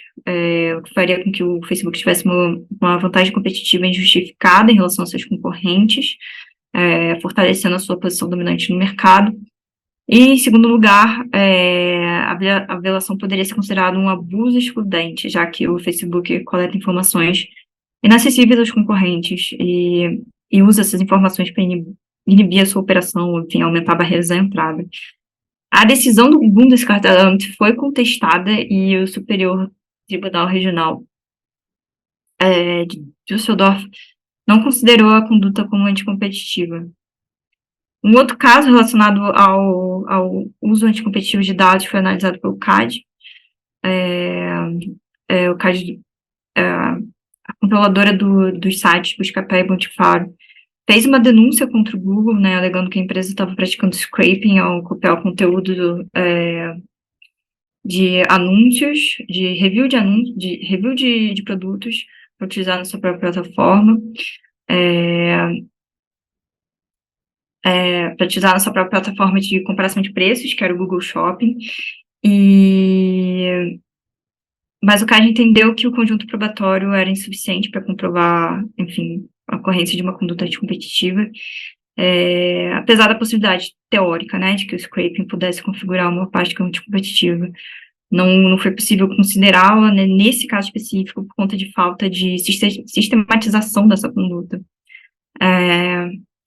o que faria com que o Facebook tivesse uma vantagem competitiva injustificada em relação aos seus concorrentes, fortalecendo a sua posição dominante no mercado. E, em segundo lugar, a violação poderia ser considerada um abuso excludente, já que o Facebook coleta informações inacessíveis aos concorrentes e usa essas informações para inibir a sua operação, enfim, aumentar barreiras à entrada. A decisão do Bundeskartellamt foi contestada e o Superior Tribunal Regional de Düsseldorf não considerou a conduta como anticompetitiva. Um outro caso relacionado ao uso anticompetitivo de dados foi analisado pelo CAD. O CAD, a controladora dos sites Buscapé e Boticário, fez uma denúncia contra o Google, né, alegando que a empresa estava praticando scraping ao copiar o conteúdo de anúncios, de review de anúncios, de produtos para utilizar na sua própria plataforma, para utilizar na sua própria plataforma de comparação de preços, que era o Google Shopping, mas o CAD entendeu que o conjunto probatório era insuficiente para comprovar, enfim, a ocorrência de uma conduta anticompetitiva, apesar da possibilidade teórica, né, de que o scraping pudesse configurar uma prática anticompetitiva. Não foi possível considerá-la, né, nesse caso específico, por conta de falta de sistematização dessa conduta.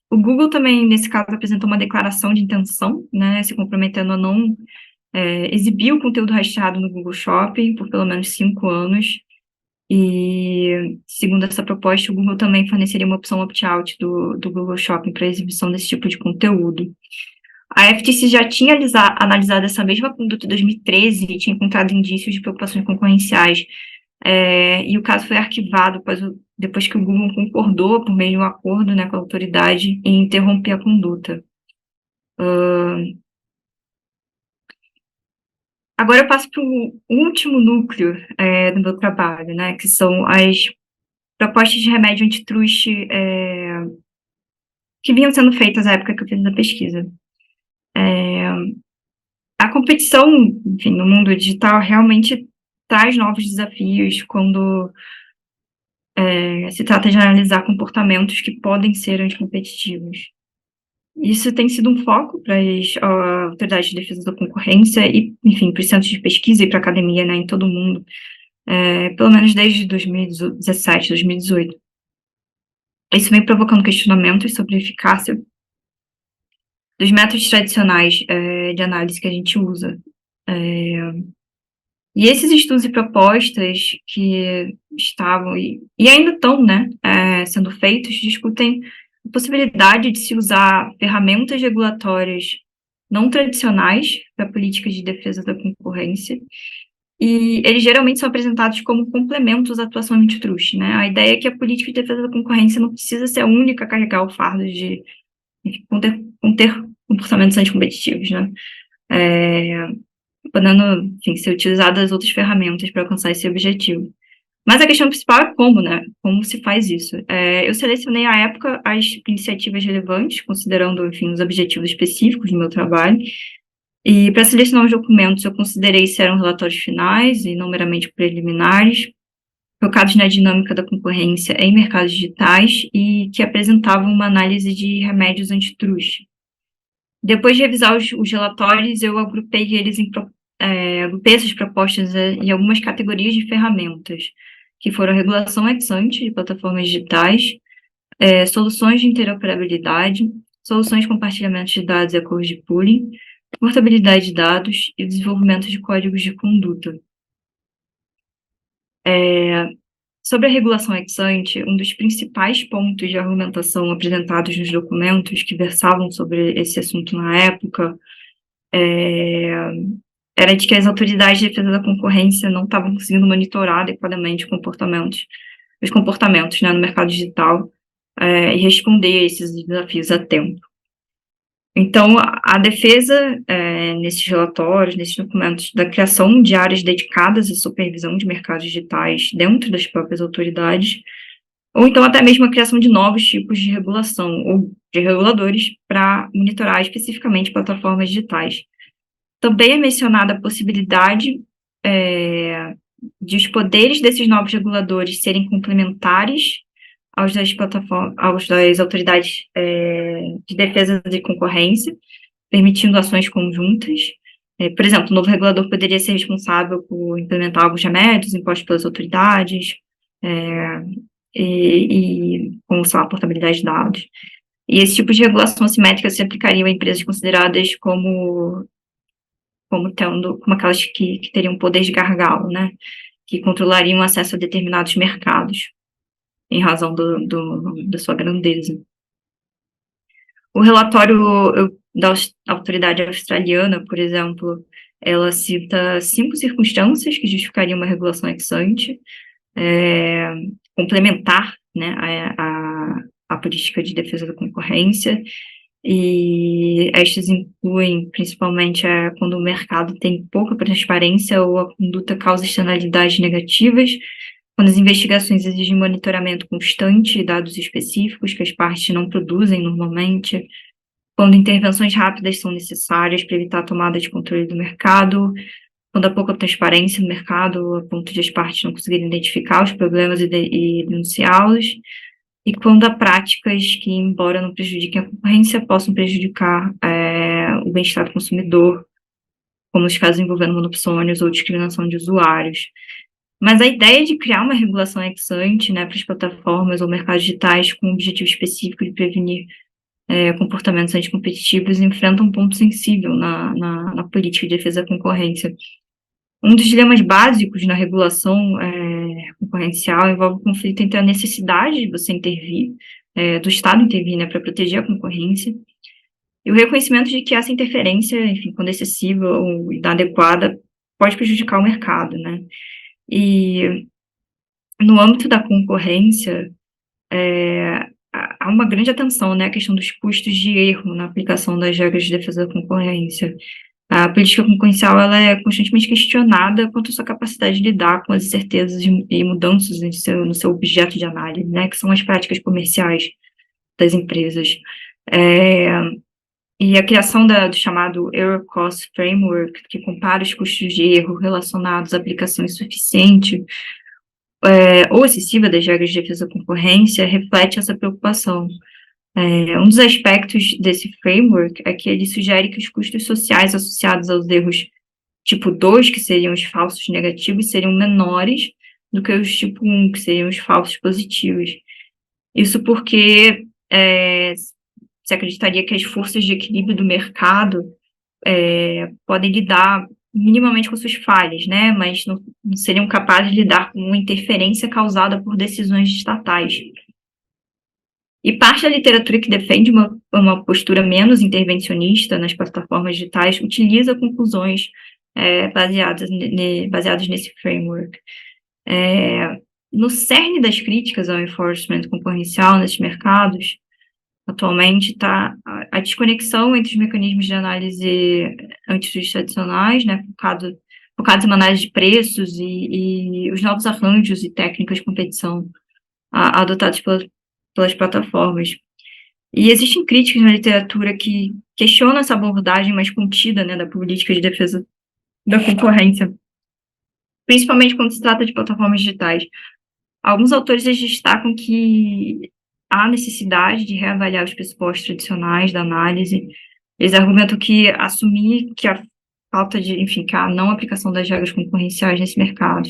O Google também, nesse caso, apresentou uma declaração de intenção, né, se comprometendo a não exibir o conteúdo rastreado no Google Shopping por pelo menos 5 anos, e, segundo essa proposta, o Google também forneceria uma opção opt-out do Google Shopping para a exibição desse tipo de conteúdo. A FTC já tinha analisado essa mesma conduta em 2013 e tinha encontrado indícios de preocupações concorrenciais, e o caso foi arquivado depois que o Google concordou, por meio de um acordo, né, com a autoridade, em interromper a conduta. Agora eu passo para o último núcleo do meu trabalho, né, que são as propostas de remédio antitruste que vinham sendo feitas na época que eu fiz a pesquisa. A competição, enfim, no mundo digital realmente traz novos desafios quando se trata de analisar comportamentos que podem ser anticompetitivos. Isso tem sido um foco para as autoridades de defesa da concorrência e, enfim, para os centros de pesquisa e para a academia, né, em todo o mundo, pelo menos desde 2017, 2018. Isso vem provocando questionamentos sobre a eficácia dos métodos tradicionais de análise que a gente usa. E esses estudos e propostas que estavam e ainda estão, né, sendo feitos, discutem a possibilidade de se usar ferramentas regulatórias não tradicionais para políticas de defesa da concorrência, e eles geralmente são apresentados como complementos à atuação antitruste, né? A ideia é que a política de defesa da concorrência não precisa ser a única a carregar o fardo de, enfim, conter comportamentos anticompetitivos, né? Podendo, enfim, ser utilizadas outras ferramentas para alcançar esse objetivo. Mas a questão principal é como, né? Como se faz isso. Eu selecionei, à época, as iniciativas relevantes, considerando, enfim, os objetivos específicos do meu trabalho. E para selecionar os documentos, eu considerei se eram relatórios finais e não meramente preliminares, focados na dinâmica da concorrência em mercados digitais e que apresentavam uma análise de remédios antitruste. Depois de revisar os relatórios, eu agrupei eles agrupei essas propostas em algumas categorias de ferramentas, que foram a regulação ex ante de plataformas digitais, soluções de interoperabilidade, soluções de compartilhamento de dados e acordos de pooling, portabilidade de dados e desenvolvimento de códigos de conduta. Sobre a regulação ex ante, um dos principais pontos de argumentação apresentados nos documentos que versavam sobre esse assunto na época era de que as autoridades de defesa da concorrência não estavam conseguindo monitorar adequadamente os comportamentos, né, no mercado digital e responder a esses desafios a tempo. Então, a defesa, nesses relatórios, nesses documentos, da criação de áreas dedicadas à supervisão de mercados digitais dentro das próprias autoridades, ou então até mesmo a criação de novos tipos de regulação, ou de reguladores, para monitorar especificamente plataformas digitais. Também é mencionada a possibilidade de os poderes desses novos reguladores serem complementares aos das autoridades de defesa de concorrência, permitindo ações conjuntas. Por exemplo, o novo regulador poderia ser responsável por implementar alguns remédios impostos pelas autoridades, com, sei lá, portabilidade de dados. E esse tipo de regulação assimétrica se aplicaria a empresas consideradas como aquelas que teriam poder de gargalo, né? Que controlariam o acesso a determinados mercados, em razão da sua grandeza. O relatório da autoridade australiana, por exemplo, ela cita 5 circunstâncias que justificariam uma regulação ex ante, complementar, né, a política de defesa da concorrência, e estas incluem, principalmente, quando o mercado tem pouca transparência ou a conduta causa externalidades negativas, quando as investigações exigem monitoramento constante e dados específicos que as partes não produzem normalmente, quando intervenções rápidas são necessárias para evitar a tomada de controle do mercado, quando há pouca transparência no mercado, a ponto de as partes não conseguirem identificar os problemas e denunciá-los, e quando há práticas que, embora não prejudiquem a concorrência, possam prejudicar o bem-estar do consumidor, como os casos envolvendo monopsônios ou discriminação de usuários. Mas a ideia de criar uma regulação ex ante, né, para as plataformas ou mercados digitais com o objetivo específico de prevenir comportamentos anticompetitivos enfrenta um ponto sensível na política de defesa da concorrência. Um dos dilemas básicos na regulação concorrencial envolve o conflito entre a necessidade de você intervir, do Estado intervir, né, para proteger a concorrência, e o reconhecimento de que essa interferência, enfim, quando excessiva ou inadequada, pode prejudicar o mercado, né? E no âmbito da concorrência, há uma grande atenção, né, à questão dos custos de erro na aplicação das regras de defesa da concorrência. A política concorrencial ela é constantemente questionada quanto à sua capacidade de lidar com as incertezas e mudanças no seu objeto de análise, né, que são as práticas comerciais das empresas. E a criação do chamado Error Cost Framework, que compara os custos de erro relacionados à aplicação insuficiente ou excessiva das regras de defesa da concorrência, reflete essa preocupação. Um dos aspectos desse framework é que ele sugere que os custos sociais associados aos erros tipo 2, que seriam os falsos negativos, seriam menores do que os tipo 1, que seriam os falsos positivos. Isso porque se acreditaria que as forças de equilíbrio do mercado podem lidar minimamente com suas falhas, né? Mas não seriam capazes de lidar com uma interferência causada por decisões estatais. E parte da literatura que defende uma postura menos intervencionista nas plataformas digitais utiliza conclusões baseadas nesse framework. No cerne das críticas ao enforcement concorrencial nesses mercados, atualmente está a desconexão entre os mecanismos de análise antitrust tradicionais, né, focados em análise de preços e os novos arranjos e técnicas de competição adotados pelas plataformas. E existem críticas na literatura que questionam essa abordagem mais contida, né, da política de defesa da concorrência, principalmente quando se trata de plataformas digitais. Alguns autores destacam que há necessidade de reavaliar os pressupostos tradicionais da análise. Eles argumentam que assumir que a falta de, enfim, que a não aplicação das regras concorrenciais nesse mercado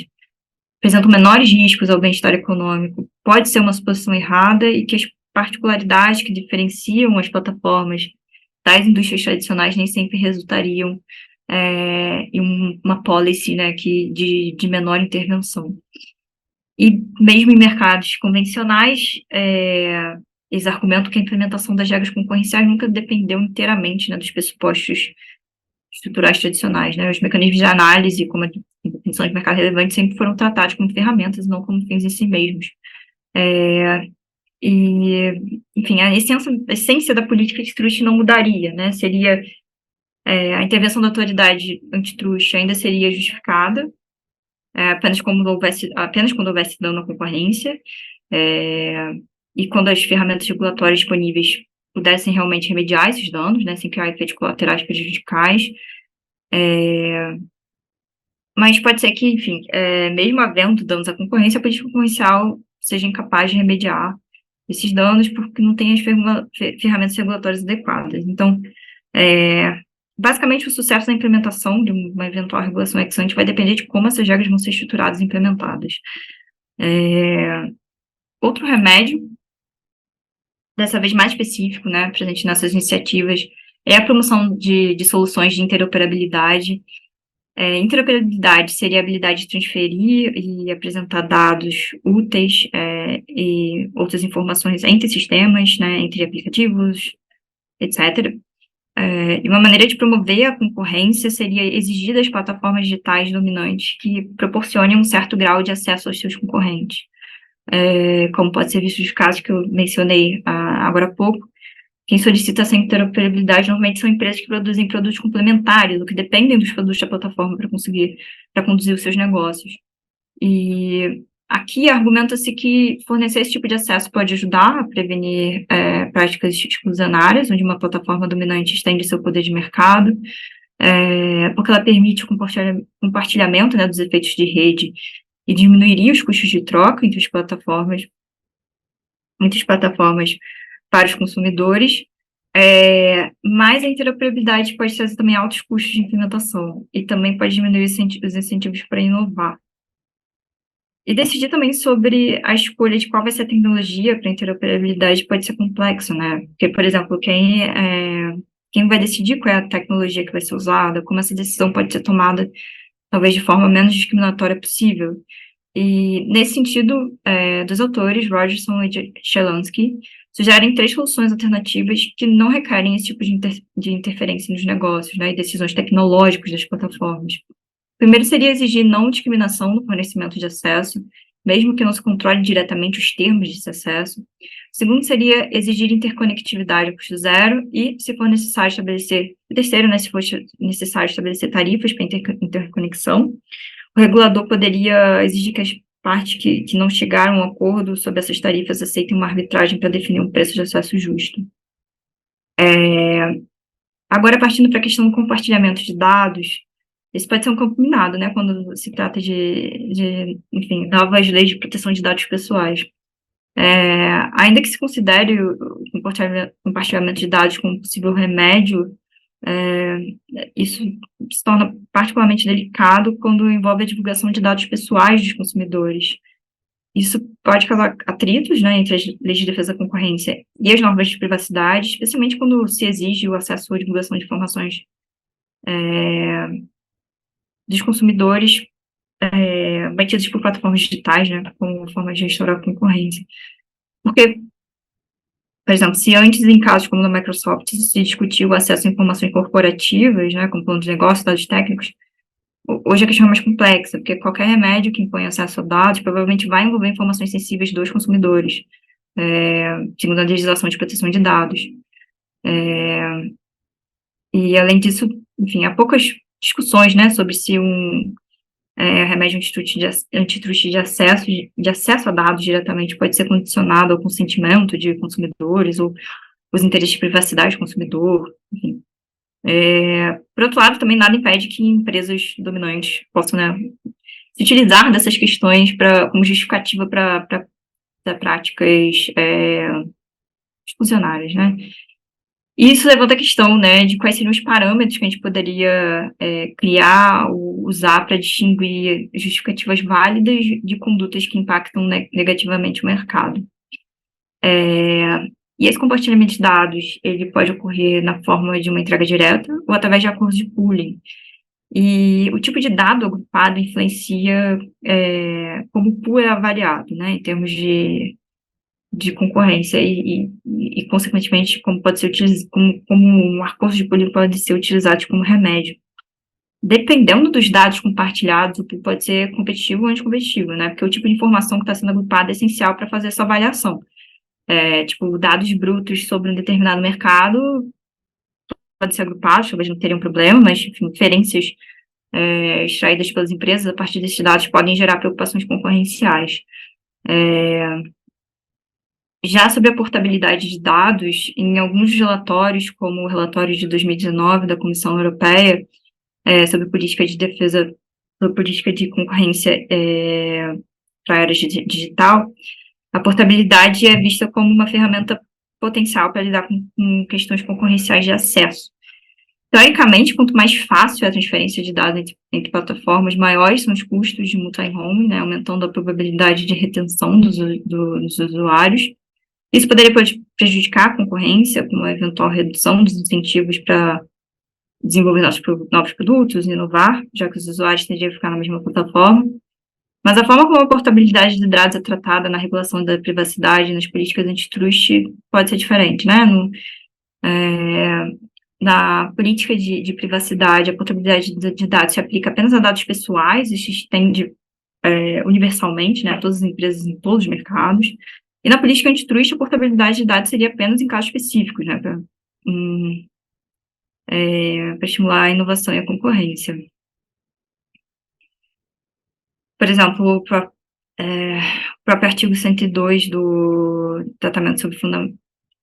apresentam menores riscos ao bem-estar econômico pode ser uma suposição errada e que as particularidades que diferenciam as plataformas das indústrias tradicionais nem sempre resultariam em uma policy, né, de menor intervenção. E mesmo em mercados convencionais, eles argumentam que a implementação das regras concorrenciais nunca dependeu inteiramente, né, dos pressupostos estruturais tradicionais, né? Os mecanismos de análise, como a definição de mercado relevante, sempre foram tratados como ferramentas, não como fins em si mesmos. Enfim, a essência da política antitrust não mudaria, né? Seria a intervenção da autoridade antitrust ainda seria justificada, apenas quando houvesse dano à concorrência, e quando as ferramentas regulatórias disponíveis pudessem realmente remediar esses danos, né, sem criar efeitos colaterais prejudiciais. Mas pode ser que, enfim, mesmo havendo danos à concorrência, a política concorrencial seja incapaz de remediar esses danos porque não tem as ferramentas regulatórias adequadas. Então, basicamente, o sucesso da implementação de uma eventual regulação ex ante vai depender de como essas regras vão ser estruturadas e implementadas. Outro remédio, dessa vez mais específico, né, presente nessas iniciativas, é a promoção de soluções de interoperabilidade. Interoperabilidade seria a habilidade de transferir e apresentar dados úteis e outras informações entre sistemas, né, entre aplicativos, etc. E uma maneira de promover a concorrência seria exigir das plataformas digitais dominantes que proporcionem um certo grau de acesso aos seus concorrentes. Como pode ser visto nos casos que eu mencionei agora há pouco, quem solicita essa interoperabilidade normalmente são empresas que produzem produtos complementares, ou que dependem dos produtos da plataforma para conduzir os seus negócios. E aqui argumenta-se que fornecer esse tipo de acesso pode ajudar a prevenir práticas exclusionárias, onde uma plataforma dominante estende seu poder de mercado, porque ela permite o compartilhamento, né, dos efeitos de rede e diminuiria os custos de troca entre as plataformas para os consumidores, mas a interoperabilidade pode trazer também altos custos de implementação e também pode diminuir os incentivos para inovar. E decidir também sobre a escolha de qual vai ser a tecnologia para interoperabilidade pode ser complexo, né? Porque, por exemplo, quem vai decidir qual é a tecnologia que vai ser usada, como essa decisão pode ser tomada, talvez de forma menos discriminatória possível. E, nesse sentido, dos autores, Rogerson e Shalansky, sugerem 3 soluções alternativas que não requerem esse tipo de interferência nos negócios, né, e decisões tecnológicas das plataformas. Primeiro seria exigir não discriminação no fornecimento de acesso, mesmo que não se controle diretamente os termos desse acesso. O segundo seria exigir interconectividade a custo zero e, se for necessário, estabelecer... O terceiro, né, se for necessário estabelecer tarifas para interconexão. O regulador poderia exigir que as partes que não chegaram a um acordo sobre essas tarifas aceitem uma arbitragem para definir um preço de acesso justo. Agora, partindo para a questão do compartilhamento de dados, isso pode ser um campo minado, né, quando se trata enfim, novas leis de proteção de dados pessoais. Ainda que se considere o compartilhamento de dados como possível remédio, isso se torna particularmente delicado quando envolve a divulgação de dados pessoais dos consumidores. Isso pode causar atritos, né, entre as leis de defesa da concorrência e as normas de privacidade, especialmente quando se exige o acesso à divulgação de informações dos consumidores batidos por plataformas digitais, né, como forma de restaurar a concorrência. Porque, por exemplo, se antes, em casos como da Microsoft, se discutiu o acesso a informações corporativas, né, como plano de negócio, dados técnicos, hoje a questão é mais complexa, porque qualquer remédio que impõe acesso a dados provavelmente vai envolver informações sensíveis dos consumidores, segundo a legislação de proteção de dados. E, além disso, enfim, há poucas discussões, né, sobre se um remédio antitruste de acesso a dados diretamente pode ser condicionado ao consentimento de consumidores ou os interesses de privacidade do consumidor, enfim. Por outro lado, também nada impede que empresas dominantes possam, né, se utilizar dessas questões como justificativa para práticas exclusionárias, né? E isso levanta a questão, né, de quais seriam os parâmetros que a gente poderia criar ou usar para distinguir justificativas válidas de condutas que impactam negativamente o mercado. E esse compartilhamento de dados, ele pode ocorrer na forma de uma entrega direta ou através de acordos de pooling. E o tipo de dado agrupado influencia como o pool é avaliado, né, em termos de concorrência e, consequentemente, como pode ser utilizado, como um acordo de pooling pode ser utilizado como remédio. Dependendo dos dados compartilhados, o pool pode ser competitivo ou anticompetitivo, né, porque o tipo de informação que está sendo agrupada é essencial para fazer essa avaliação. Tipo, dados brutos sobre um determinado mercado podem ser agrupados, talvez não teriam problema, mas, enfim, inferências extraídas pelas empresas a partir desses dados podem gerar preocupações concorrenciais. Já sobre a portabilidade de dados, em alguns relatórios, como o relatório de 2019 da Comissão Europeia, sobre política de defesa, sobre política de concorrência para a área digital, a portabilidade é vista como uma ferramenta potencial para lidar com questões concorrenciais de acesso. Teoricamente, quanto mais fácil é a transferência de dados entre plataformas, maiores são os custos de multi-home, né, aumentando a probabilidade de retenção dos usuários. Isso poderia prejudicar a concorrência, com uma eventual redução dos incentivos para desenvolver novos produtos, inovar, já que os usuários tenderiam a ficar na mesma plataforma. Mas a forma como a portabilidade de dados é tratada na regulação da privacidade e nas políticas antitruste pode ser diferente, né? Na política de privacidade, a portabilidade de dados se aplica apenas a dados pessoais e se estende universalmente, né, a todas as empresas em todos os mercados. E na política antitruste, a portabilidade de dados seria apenas em casos específicos, né, para estimular a inovação e a concorrência. Por exemplo, o próprio artigo 102 do Tratamento sobre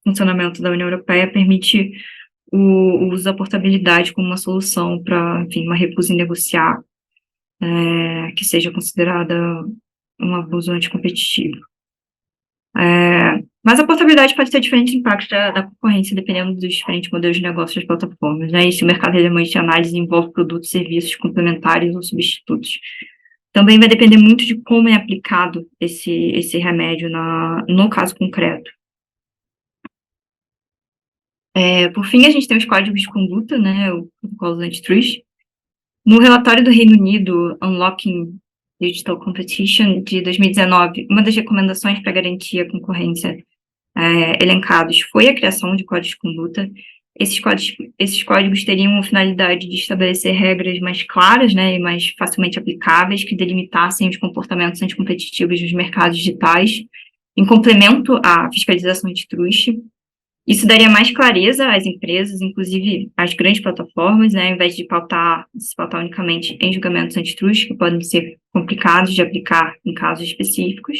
Funcionamento da União Europeia permite o uso da portabilidade como uma solução para, enfim, uma recusa em negociar que seja considerada um abuso anticompetitivo. Mas a portabilidade pode ter diferentes impactos da concorrência, dependendo dos diferentes modelos de negócio das plataformas, né? E se o mercado relevante de análise envolve produtos e serviços complementares ou substitutos. Também vai depender muito de como é aplicado esse remédio no caso concreto. Por fim, a gente tem os códigos de conduta, né, o protocolo antitrust. No relatório do Reino Unido, Unlocking Digital Competition, de 2019, uma das recomendações para garantir a concorrência elencados foi a criação de códigos de conduta. Esses códigos esses códigos teriam a finalidade de estabelecer regras mais claras, né, e mais facilmente aplicáveis, que delimitassem os comportamentos anticompetitivos dos mercados digitais, em complemento à fiscalização antitruste. Isso daria mais clareza às empresas, inclusive às grandes plataformas, né, ao invés de se pautar unicamente em julgamentos antitruste, que podem ser complicados de aplicar em casos específicos.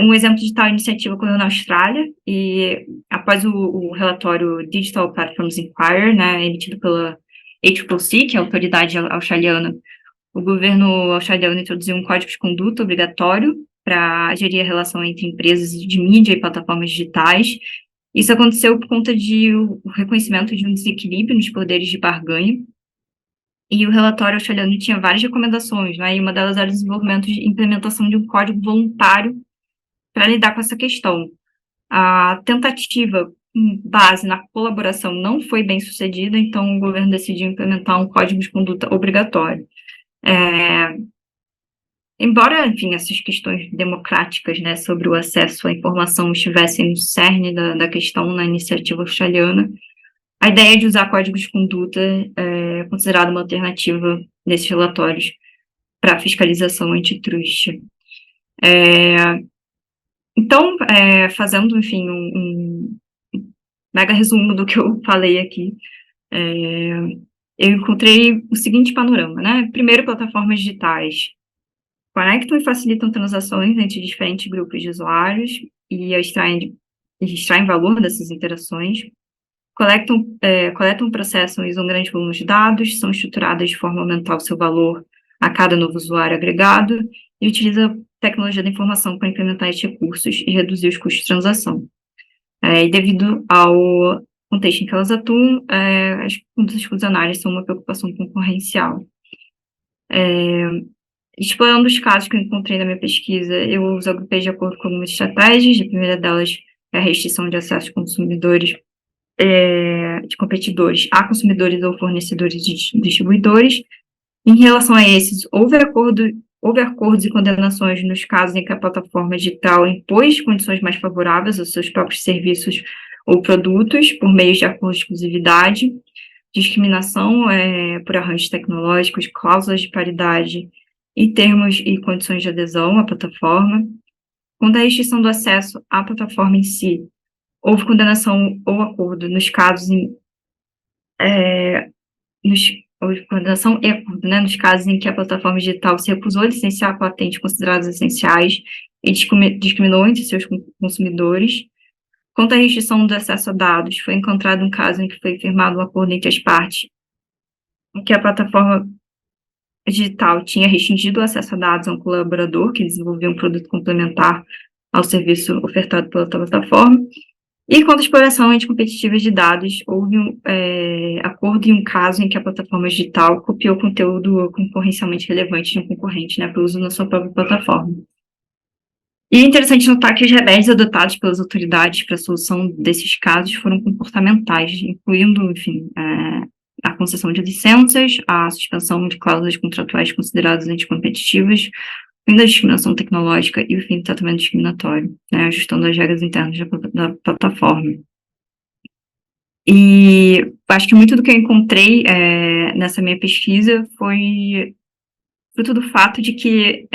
Um exemplo de tal iniciativa ocorreu na Austrália, e após o relatório Digital Platforms Inquiry, né, emitido pela ACCC, que é a autoridade australiana, o governo australiano introduziu um código de conduta obrigatório para gerir a relação entre empresas de mídia e plataformas digitais. Isso aconteceu por conta do reconhecimento de um desequilíbrio nos poderes de barganha, e o relatório australiano tinha várias recomendações, né, e uma delas era o desenvolvimento de implementação de um código voluntário para lidar com essa questão. A tentativa com base na colaboração não foi bem sucedida, então o governo decidiu implementar um código de conduta obrigatório. Embora, enfim, essas questões democráticas, né, sobre o acesso à informação estivessem no cerne da questão na iniciativa australiana, a ideia de usar códigos de conduta é considerada uma alternativa nesses relatórios para fiscalização antitruste. Então, fazendo, enfim, um mega resumo do que eu falei aqui, eu encontrei o seguinte panorama, né? Primeiro, plataformas digitais conectam e facilitam transações entre diferentes grupos de usuários e extraem valor dessas interações, coletam, processam e usam grandes volumes de dados, são estruturadas de forma a aumentar o seu valor a cada novo usuário agregado e utiliza tecnologia da informação para implementar esses recursos e reduzir os custos de transação. E devido ao contexto em que elas atuam, as condutas fusionárias são uma preocupação concorrencial. Explorando os casos que eu encontrei na minha pesquisa, eu os agrupei de acordo com algumas estratégias. A primeira delas é a restrição de acesso de consumidores, de competidores a consumidores ou fornecedores de distribuidores. Em relação a esses, houve acordos e condenações nos casos em que a plataforma digital impôs condições mais favoráveis aos seus próprios serviços ou produtos por meio de acordos de exclusividade, discriminação por arranjos tecnológicos, cláusulas de paridade e termos e condições de adesão à plataforma. Quanto à restrição do acesso à plataforma em si, houve condenação ou acordo nos casos houve condenação e acordo, né, nos casos em que a plataforma digital se recusou a licenciar patentes consideradas essenciais e discriminou entre seus consumidores. Quanto à restrição do acesso a dados, foi encontrado um caso em que foi firmado um acordo entre as partes, em que a plataforma digital tinha restringido o acesso a dados a um colaborador que desenvolvia um produto complementar ao serviço ofertado pela plataforma. E quanto à exploração anticompetitiva de dados, houve acordo em um caso em que a plataforma digital copiou conteúdo concorrencialmente relevante de um concorrente, né, para uso na sua própria plataforma. E é interessante notar que os remédios adotados pelas autoridades para a solução desses casos foram comportamentais, incluindo, enfim, a concessão de licenças, a suspensão de cláusulas contratuais consideradas anticompetitivas, o fim da discriminação tecnológica e o fim do tratamento discriminatório, né, ajustando as regras internas da plataforma. E acho que muito do que eu encontrei nessa minha pesquisa foi fruto do fato de que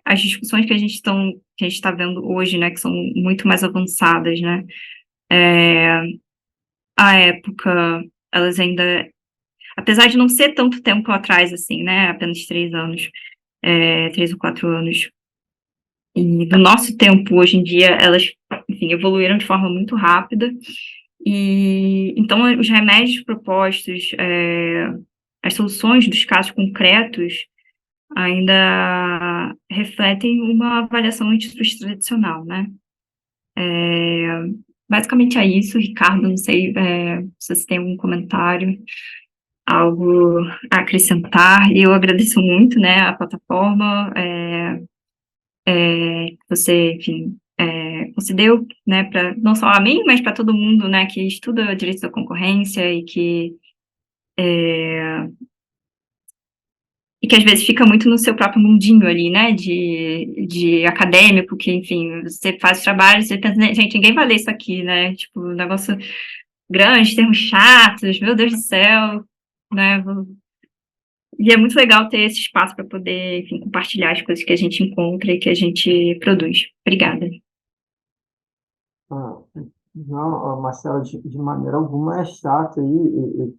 as discussões que a gente está vendo hoje, né, que são muito mais avançadas, né, à época, elas ainda, apesar de não ser tanto tempo atrás, assim, né, apenas 3 anos, 3 ou 4 anos, e do nosso tempo, hoje em dia, elas, enfim, evoluíram de forma muito rápida, e então os remédios propostos, as soluções dos casos concretos, ainda refletem uma avaliação antitruste tradicional, né? Basicamente é isso, Ricardo, não sei se você tem algum comentário, algo a acrescentar, e eu agradeço muito, né, a plataforma, que você, enfim, concedeu, né, para não só a mim, mas para todo mundo, né, que estuda direito da concorrência e que às vezes fica muito no seu próprio mundinho ali, né, de acadêmico, que, enfim, você faz trabalho, você pensa, gente, ninguém vai ler isso aqui, né, tipo, o negócio grandes, termos chatos, meu Deus do céu, né? E é muito legal ter esse espaço para poder, enfim, compartilhar as coisas que a gente encontra e que a gente produz. Obrigada. Ah, não, Marcela, de maneira alguma é chato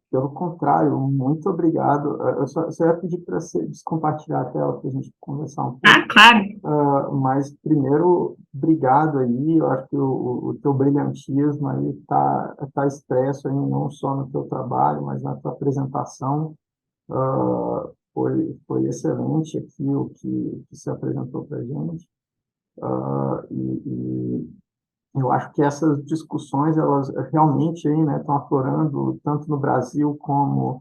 pelo contrário, muito obrigado. Eu só ia pedir para você descompartilhar a tela para a gente conversar um Ah, pouco. claro. Mas primeiro, obrigado aí. Eu acho que o teu brilhantismo aí tá expresso aí não só no teu trabalho, mas na tua apresentação. Foi excelente aqui o que se apresentou para a gente. E eu acho que essas discussões, elas realmente aí, né, estão aflorando tanto no Brasil como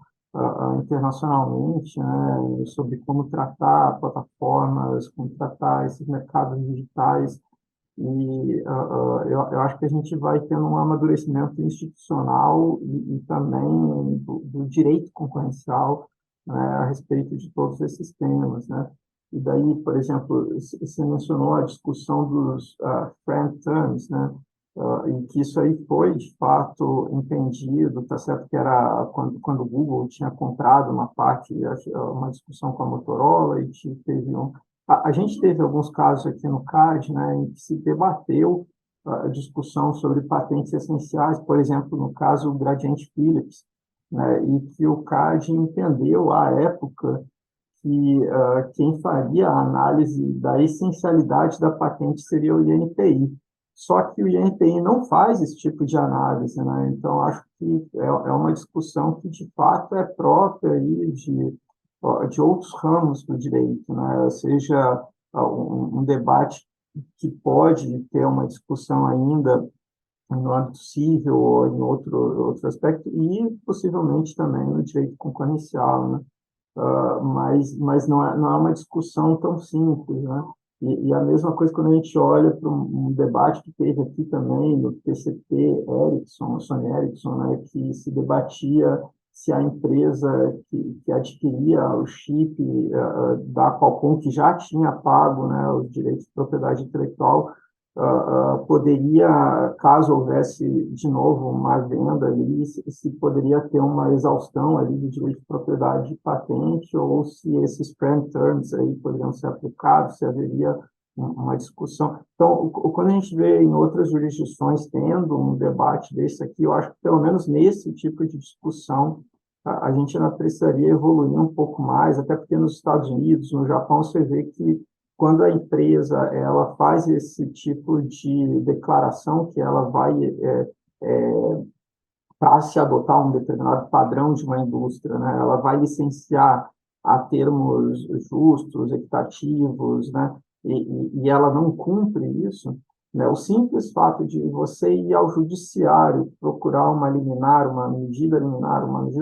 internacionalmente, né, sobre como tratar plataformas, como tratar esses mercados digitais. E eu acho que a gente vai tendo um amadurecimento institucional e também do direito concorrencial, né, a respeito de todos esses temas, né? E daí, por exemplo, você mencionou a discussão dos friend terms, né? E que isso aí foi, de fato, entendido, tá certo que era quando o Google tinha comprado uma parte, uma discussão com a Motorola, e teve a gente teve alguns casos aqui no CAD, né, em que se debateu a discussão sobre patentes essenciais, por exemplo, no caso o Gradiente Phillips, né, e que o CAD entendeu à época que quem faria a análise da essencialidade da patente seria o INPI. Só que o INPI não faz esse tipo de análise, né? Então, acho que é uma discussão que, de fato, é própria aí de outros ramos do direito, né? Seja um debate que pode ter uma discussão ainda no âmbito civil ou em outro aspecto, e possivelmente também no direito concorrencial, né? Mas não é uma discussão tão simples, né? E a mesma coisa quando a gente olha para um debate que teve aqui também no TCP Ericsson, Sony Ericsson, né, que se debatia se a empresa que adquiria o chip da Qualcomm, que já tinha pago, né, os direitos de propriedade intelectual, poderia, caso houvesse de novo uma venda ali, se poderia ter uma exaustão ali do direito de propriedade de patente, ou se esses friend terms aí poderiam ser aplicados, se haveria uma discussão. Então, quando a gente vê em outras jurisdições tendo um debate desse aqui, eu acho que pelo menos nesse tipo de discussão a gente ainda precisaria evoluir um pouco mais, até porque nos Estados Unidos, no Japão, você vê que quando a empresa ela faz esse tipo de declaração que ela vai para se adotar um determinado padrão de uma indústria, né, ela vai licenciar a termos justos, equitativos, né, e ela não cumpre isso, né, o simples fato de você ir ao judiciário procurar uma liminar, uma medida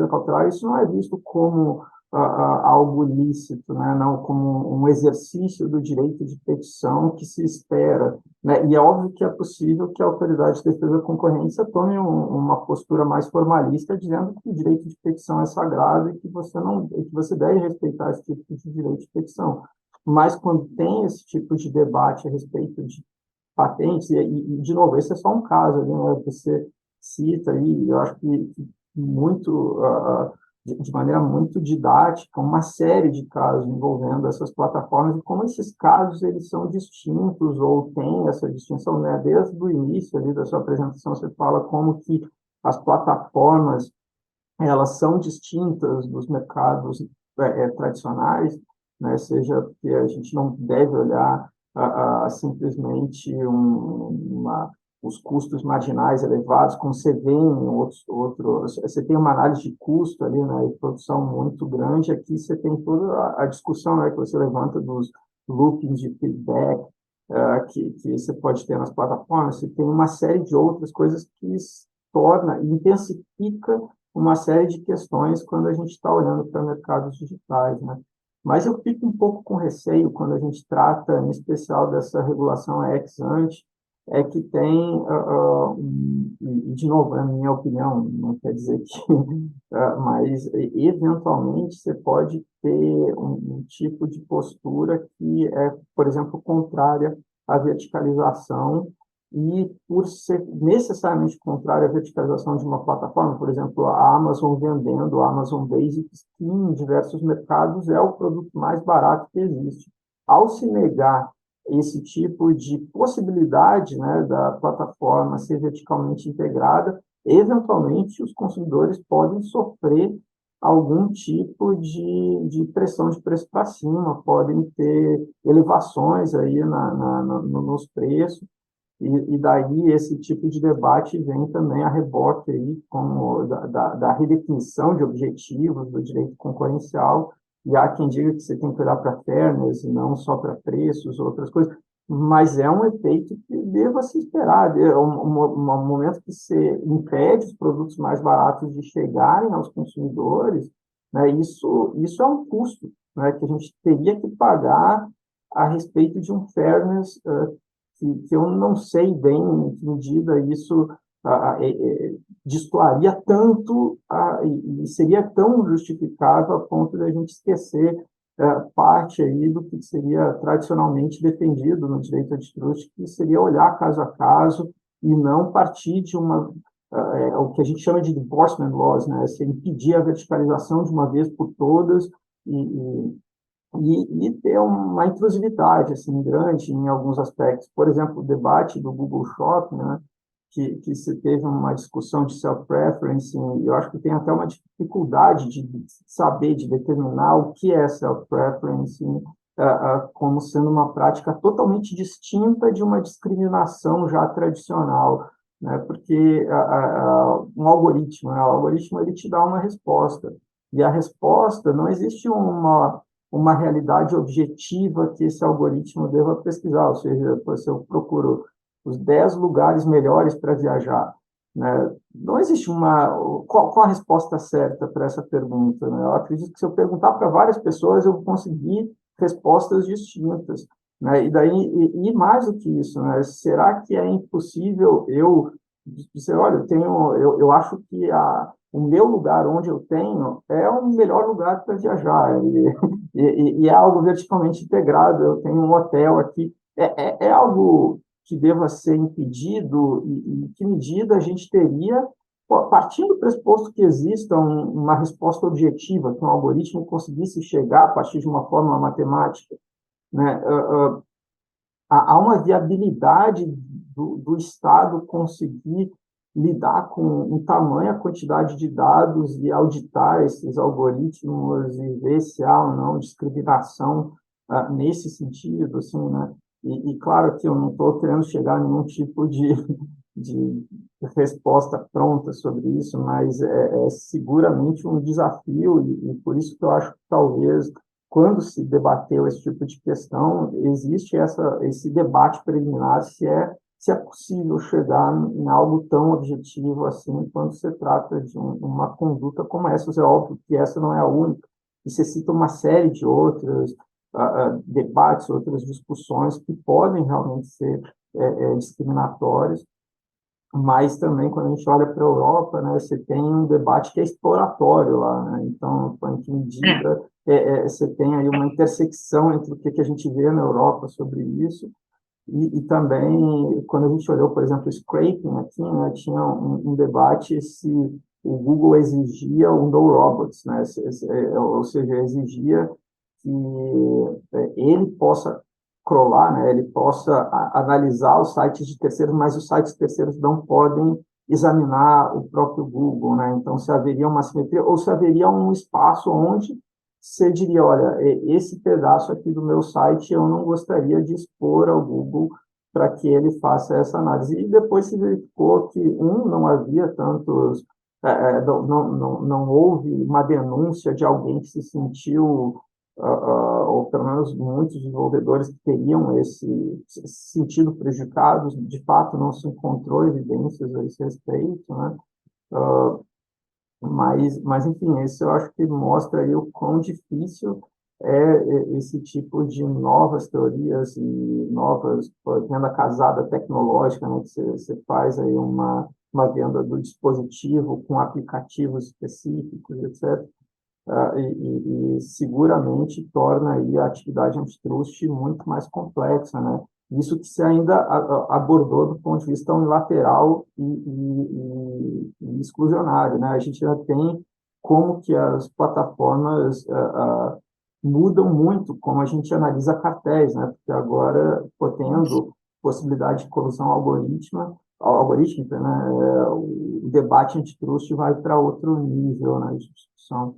cautelar, isso não é visto como algo ilícito, né? Não como um exercício do direito de petição que se espera, né? E é óbvio que é possível que a autoridade de defesa da concorrência tome uma postura mais formalista, dizendo que o direito de petição é sagrado e que você não, que você deve respeitar esse tipo de direito de petição. Mas quando tem esse tipo de debate a respeito de patentes, de novo, esse é só um caso, né? Você cita aí, eu acho que muito de maneira muito didática, uma série de casos envolvendo essas plataformas e como esses casos eles são distintos ou têm essa distinção, né? Desde o início ali da sua apresentação, você fala como que as plataformas elas são distintas dos mercados tradicionais, né? Seja porque a gente não deve olhar simplesmente os custos marginais elevados, como você vê em outros, você tem uma análise de custo ali, né, e produção muito grande, aqui você tem toda a discussão, né, que você levanta dos loopings de feedback, que você pode ter nas plataformas, você tem uma série de outras coisas que torna e intensifica uma série de questões quando a gente está olhando para mercados digitais, né? Mas eu fico um pouco com receio quando a gente trata, em especial, dessa regulação ex ante, é que tem, e de novo, é a minha opinião, não quer dizer que, mas eventualmente você pode ter um tipo de postura que é, por exemplo, contrária à verticalização e por ser necessariamente contrário à verticalização de uma plataforma, por exemplo, a Amazon vendendo a Amazon Basics, que em diversos mercados é o produto mais barato que existe. Ao se negar esse tipo de possibilidade, né, da plataforma ser verticalmente integrada, eventualmente os consumidores podem sofrer algum tipo de pressão de preço para cima, podem ter elevações aí nos preços, e daí esse tipo de debate vem também a reboque aí, como da redefinição de objetivos do direito concorrencial, e há quem diga que você tem que olhar para fairness e não só para preços, outras coisas, mas é um efeito que deva se esperar, é um momento que você impede os produtos mais baratos de chegarem aos consumidores, né, isso é um custo, né, que a gente teria que pagar a respeito de um fairness que eu não sei bem em que medida isso destoaria tanto e seria tão justificável a ponto de a gente esquecer parte aí do que seria tradicionalmente defendido no direito antitrust, que seria olhar caso a caso e não partir de o que a gente chama de enforcement laws, né? Se impedir a verticalização de uma vez por todas e ter uma intrusividade assim grande em alguns aspectos. Por exemplo, o debate do Google Shopping, né, que se teve uma discussão de self-preferencing, eu acho que tem até uma dificuldade de saber, de determinar o que é self-preferencing, como sendo uma prática totalmente distinta de uma discriminação já tradicional, né? Porque um algoritmo, né? O algoritmo ele te dá uma resposta, e a resposta não existe uma realidade objetiva que esse algoritmo deva pesquisar, ou seja, se eu procuro os 10 lugares melhores para viajar, né? Não existe qual a resposta certa para essa pergunta, né? Eu acredito que se eu perguntar para várias pessoas, eu vou conseguir respostas distintas, né? E daí, e mais do que isso, né? Será que é impossível eu dizer, olha, eu acho que o meu lugar onde eu tenho é o melhor lugar para viajar, e é algo verticalmente integrado, eu tenho um hotel aqui, é algo que deva ser impedido, e em que medida a gente teria, partindo do pressuposto que exista uma resposta objetiva, que um algoritmo conseguisse chegar a partir de uma fórmula matemática, né? Há uma viabilidade do Estado conseguir lidar com tamanha quantidade de dados e auditar esses algoritmos e ver se há ou não discriminação nesse sentido, assim, né? E claro que eu não estou querendo chegar a nenhum tipo de resposta pronta sobre isso, mas é seguramente um desafio, e por isso que eu acho que talvez quando se debateu esse tipo de questão, existe esse debate preliminar se é possível chegar em algo tão objetivo assim quando se trata de uma conduta como essa. É óbvio que essa não é a única, e você cita uma série de outros debates, outras discussões que podem realmente ser discriminatórias, mas também quando a gente olha para a Europa, né, você tem um debate que é exploratório lá, né? Então, em que medida você tem aí uma intersecção entre o que a gente vê na Europa sobre isso, e também, quando a gente olhou, por exemplo, o scraping aqui, né, tinha um debate se o Google exigia o no robots, né, ou seja, exigia que ele possa crawlar, né, ele possa analisar os sites de terceiros, mas os sites terceiros não podem examinar o próprio Google, né? Então, se haveria uma simetria ou se haveria um espaço onde você diria, olha, esse pedaço aqui do meu site eu não gostaria de expor ao Google para que ele faça essa análise. E depois se verificou que, não havia tantos, não houve uma denúncia de alguém que se sentiu, ou pelo menos muitos desenvolvedores que teriam esse sentido prejudicados, de fato não se encontrou evidências a esse respeito, né? Mas, enfim, isso eu acho que mostra aí o quão difícil esse tipo de novas teorias e novas venda casada tecnológica, né, que você faz aí uma venda do dispositivo com aplicativos específicos, etc. E seguramente torna aí a atividade antitrust muito mais complexa, né? Isso que você ainda abordou do ponto de vista unilateral e exclusionário, né? A gente já tem como que as plataformas mudam muito como a gente analisa cartéis, né? Porque agora, tendo possibilidade de corrupção algorítmica, né? O debate antitrust vai para outro nível, né, de discussão.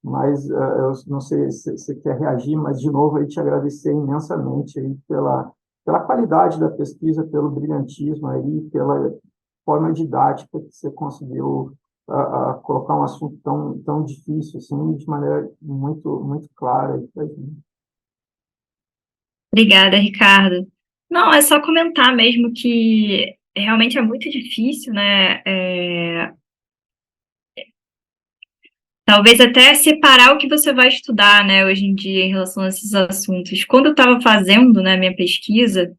Mas eu não sei se você quer reagir, mas, de novo, aí te agradecer imensamente aí pela qualidade da pesquisa, pelo brilhantismo aí, pela forma didática que você conseguiu colocar um assunto tão difícil assim, de maneira muito clara. Obrigada, Ricardo. Não, é só comentar mesmo que realmente é muito difícil, né? Talvez até separar o que você vai estudar, né, hoje em dia, em relação a esses assuntos. Quando eu estava fazendo, né, minha pesquisa,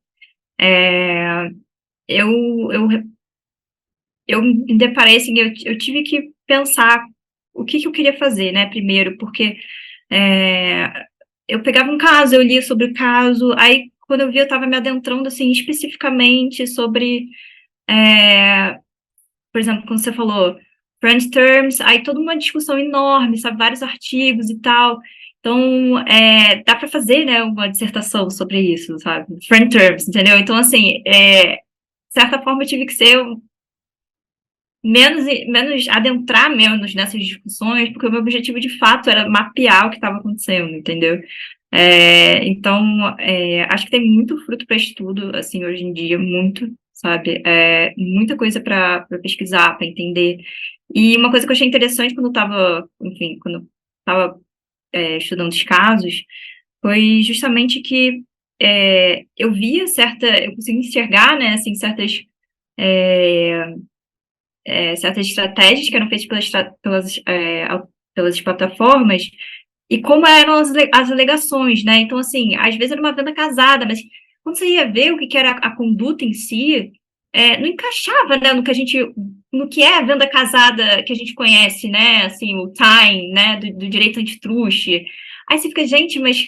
eu, eu, eu me deparei, assim, eu tive que pensar o que eu queria fazer, né, primeiro, porque eu pegava um caso, eu lia sobre o caso, aí, quando eu vi, eu estava me adentrando, assim, especificamente sobre, por exemplo, quando você falou French Terms, aí toda uma discussão enorme, sabe, vários artigos e tal. Então, dá para fazer, né, uma dissertação sobre isso, sabe, French Terms, entendeu? Então, assim, de certa forma, eu tive que ser adentrar menos nessas discussões, porque o meu objetivo, de fato, era mapear o que estava acontecendo, entendeu? Então, acho que tem muito fruto para estudo, assim, hoje em dia, muito, sabe? Muita coisa para pesquisar, para entender. E uma coisa que eu achei interessante quando eu estava, enfim, quando eu estava estudando os casos, foi justamente que eu consegui enxergar, né, assim, certas estratégias que eram feitas pelas plataformas, e como eram as alegações, né? Então, assim, às vezes era uma venda casada, mas quando você ia ver o que era a conduta em si, não encaixava, né, no que é a venda casada que a gente conhece, né? Assim, o time, né, do direito antitruste. Aí você fica, gente, mas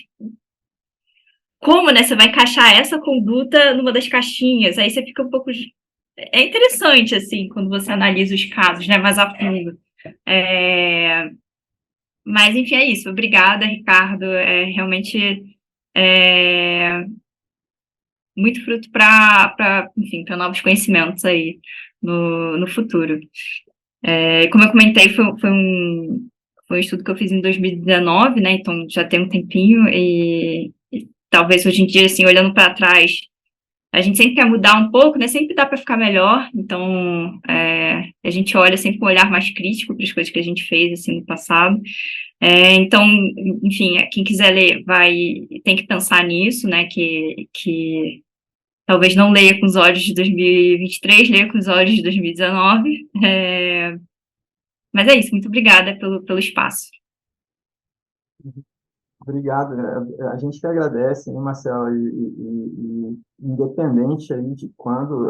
como, né, você vai encaixar essa conduta numa das caixinhas? Aí você fica um pouco. É interessante, assim, quando você analisa os casos, né, mais a fundo. Mas, enfim, é isso. Obrigada, Ricardo. Realmente muito fruto enfim, para novos conhecimentos aí no futuro. Como eu comentei, foi um estudo que eu fiz em 2019, né? Então já tem um tempinho e talvez hoje em dia, assim, olhando para trás, a gente sempre quer mudar um pouco, né? Sempre dá para ficar melhor. Então, a gente olha sempre com um olhar mais crítico para as coisas que a gente fez, assim, no passado. Então, enfim, quem quiser ler tem que pensar nisso, né? Que talvez não leia com os olhos de 2023, leia com os olhos de 2019. Mas é isso, muito obrigada pelo espaço. Obrigado. A gente que agradece, hein, Marcelo, independente aí de quando,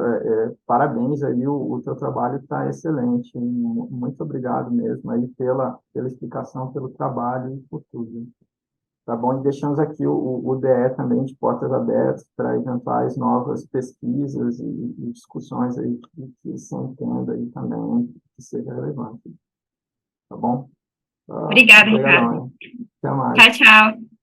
parabéns aí, o teu trabalho está excelente. Hein? Muito obrigado mesmo aí pela explicação, pelo trabalho e por tudo. Tá bom? E deixamos aqui o DE também de portas abertas para eventuais novas pesquisas e discussões aí que se entenda aí também que seja relevante. Tá bom? Obrigada, Obrigadão, Ricardo. hein? Até Tchau, mais. tchau.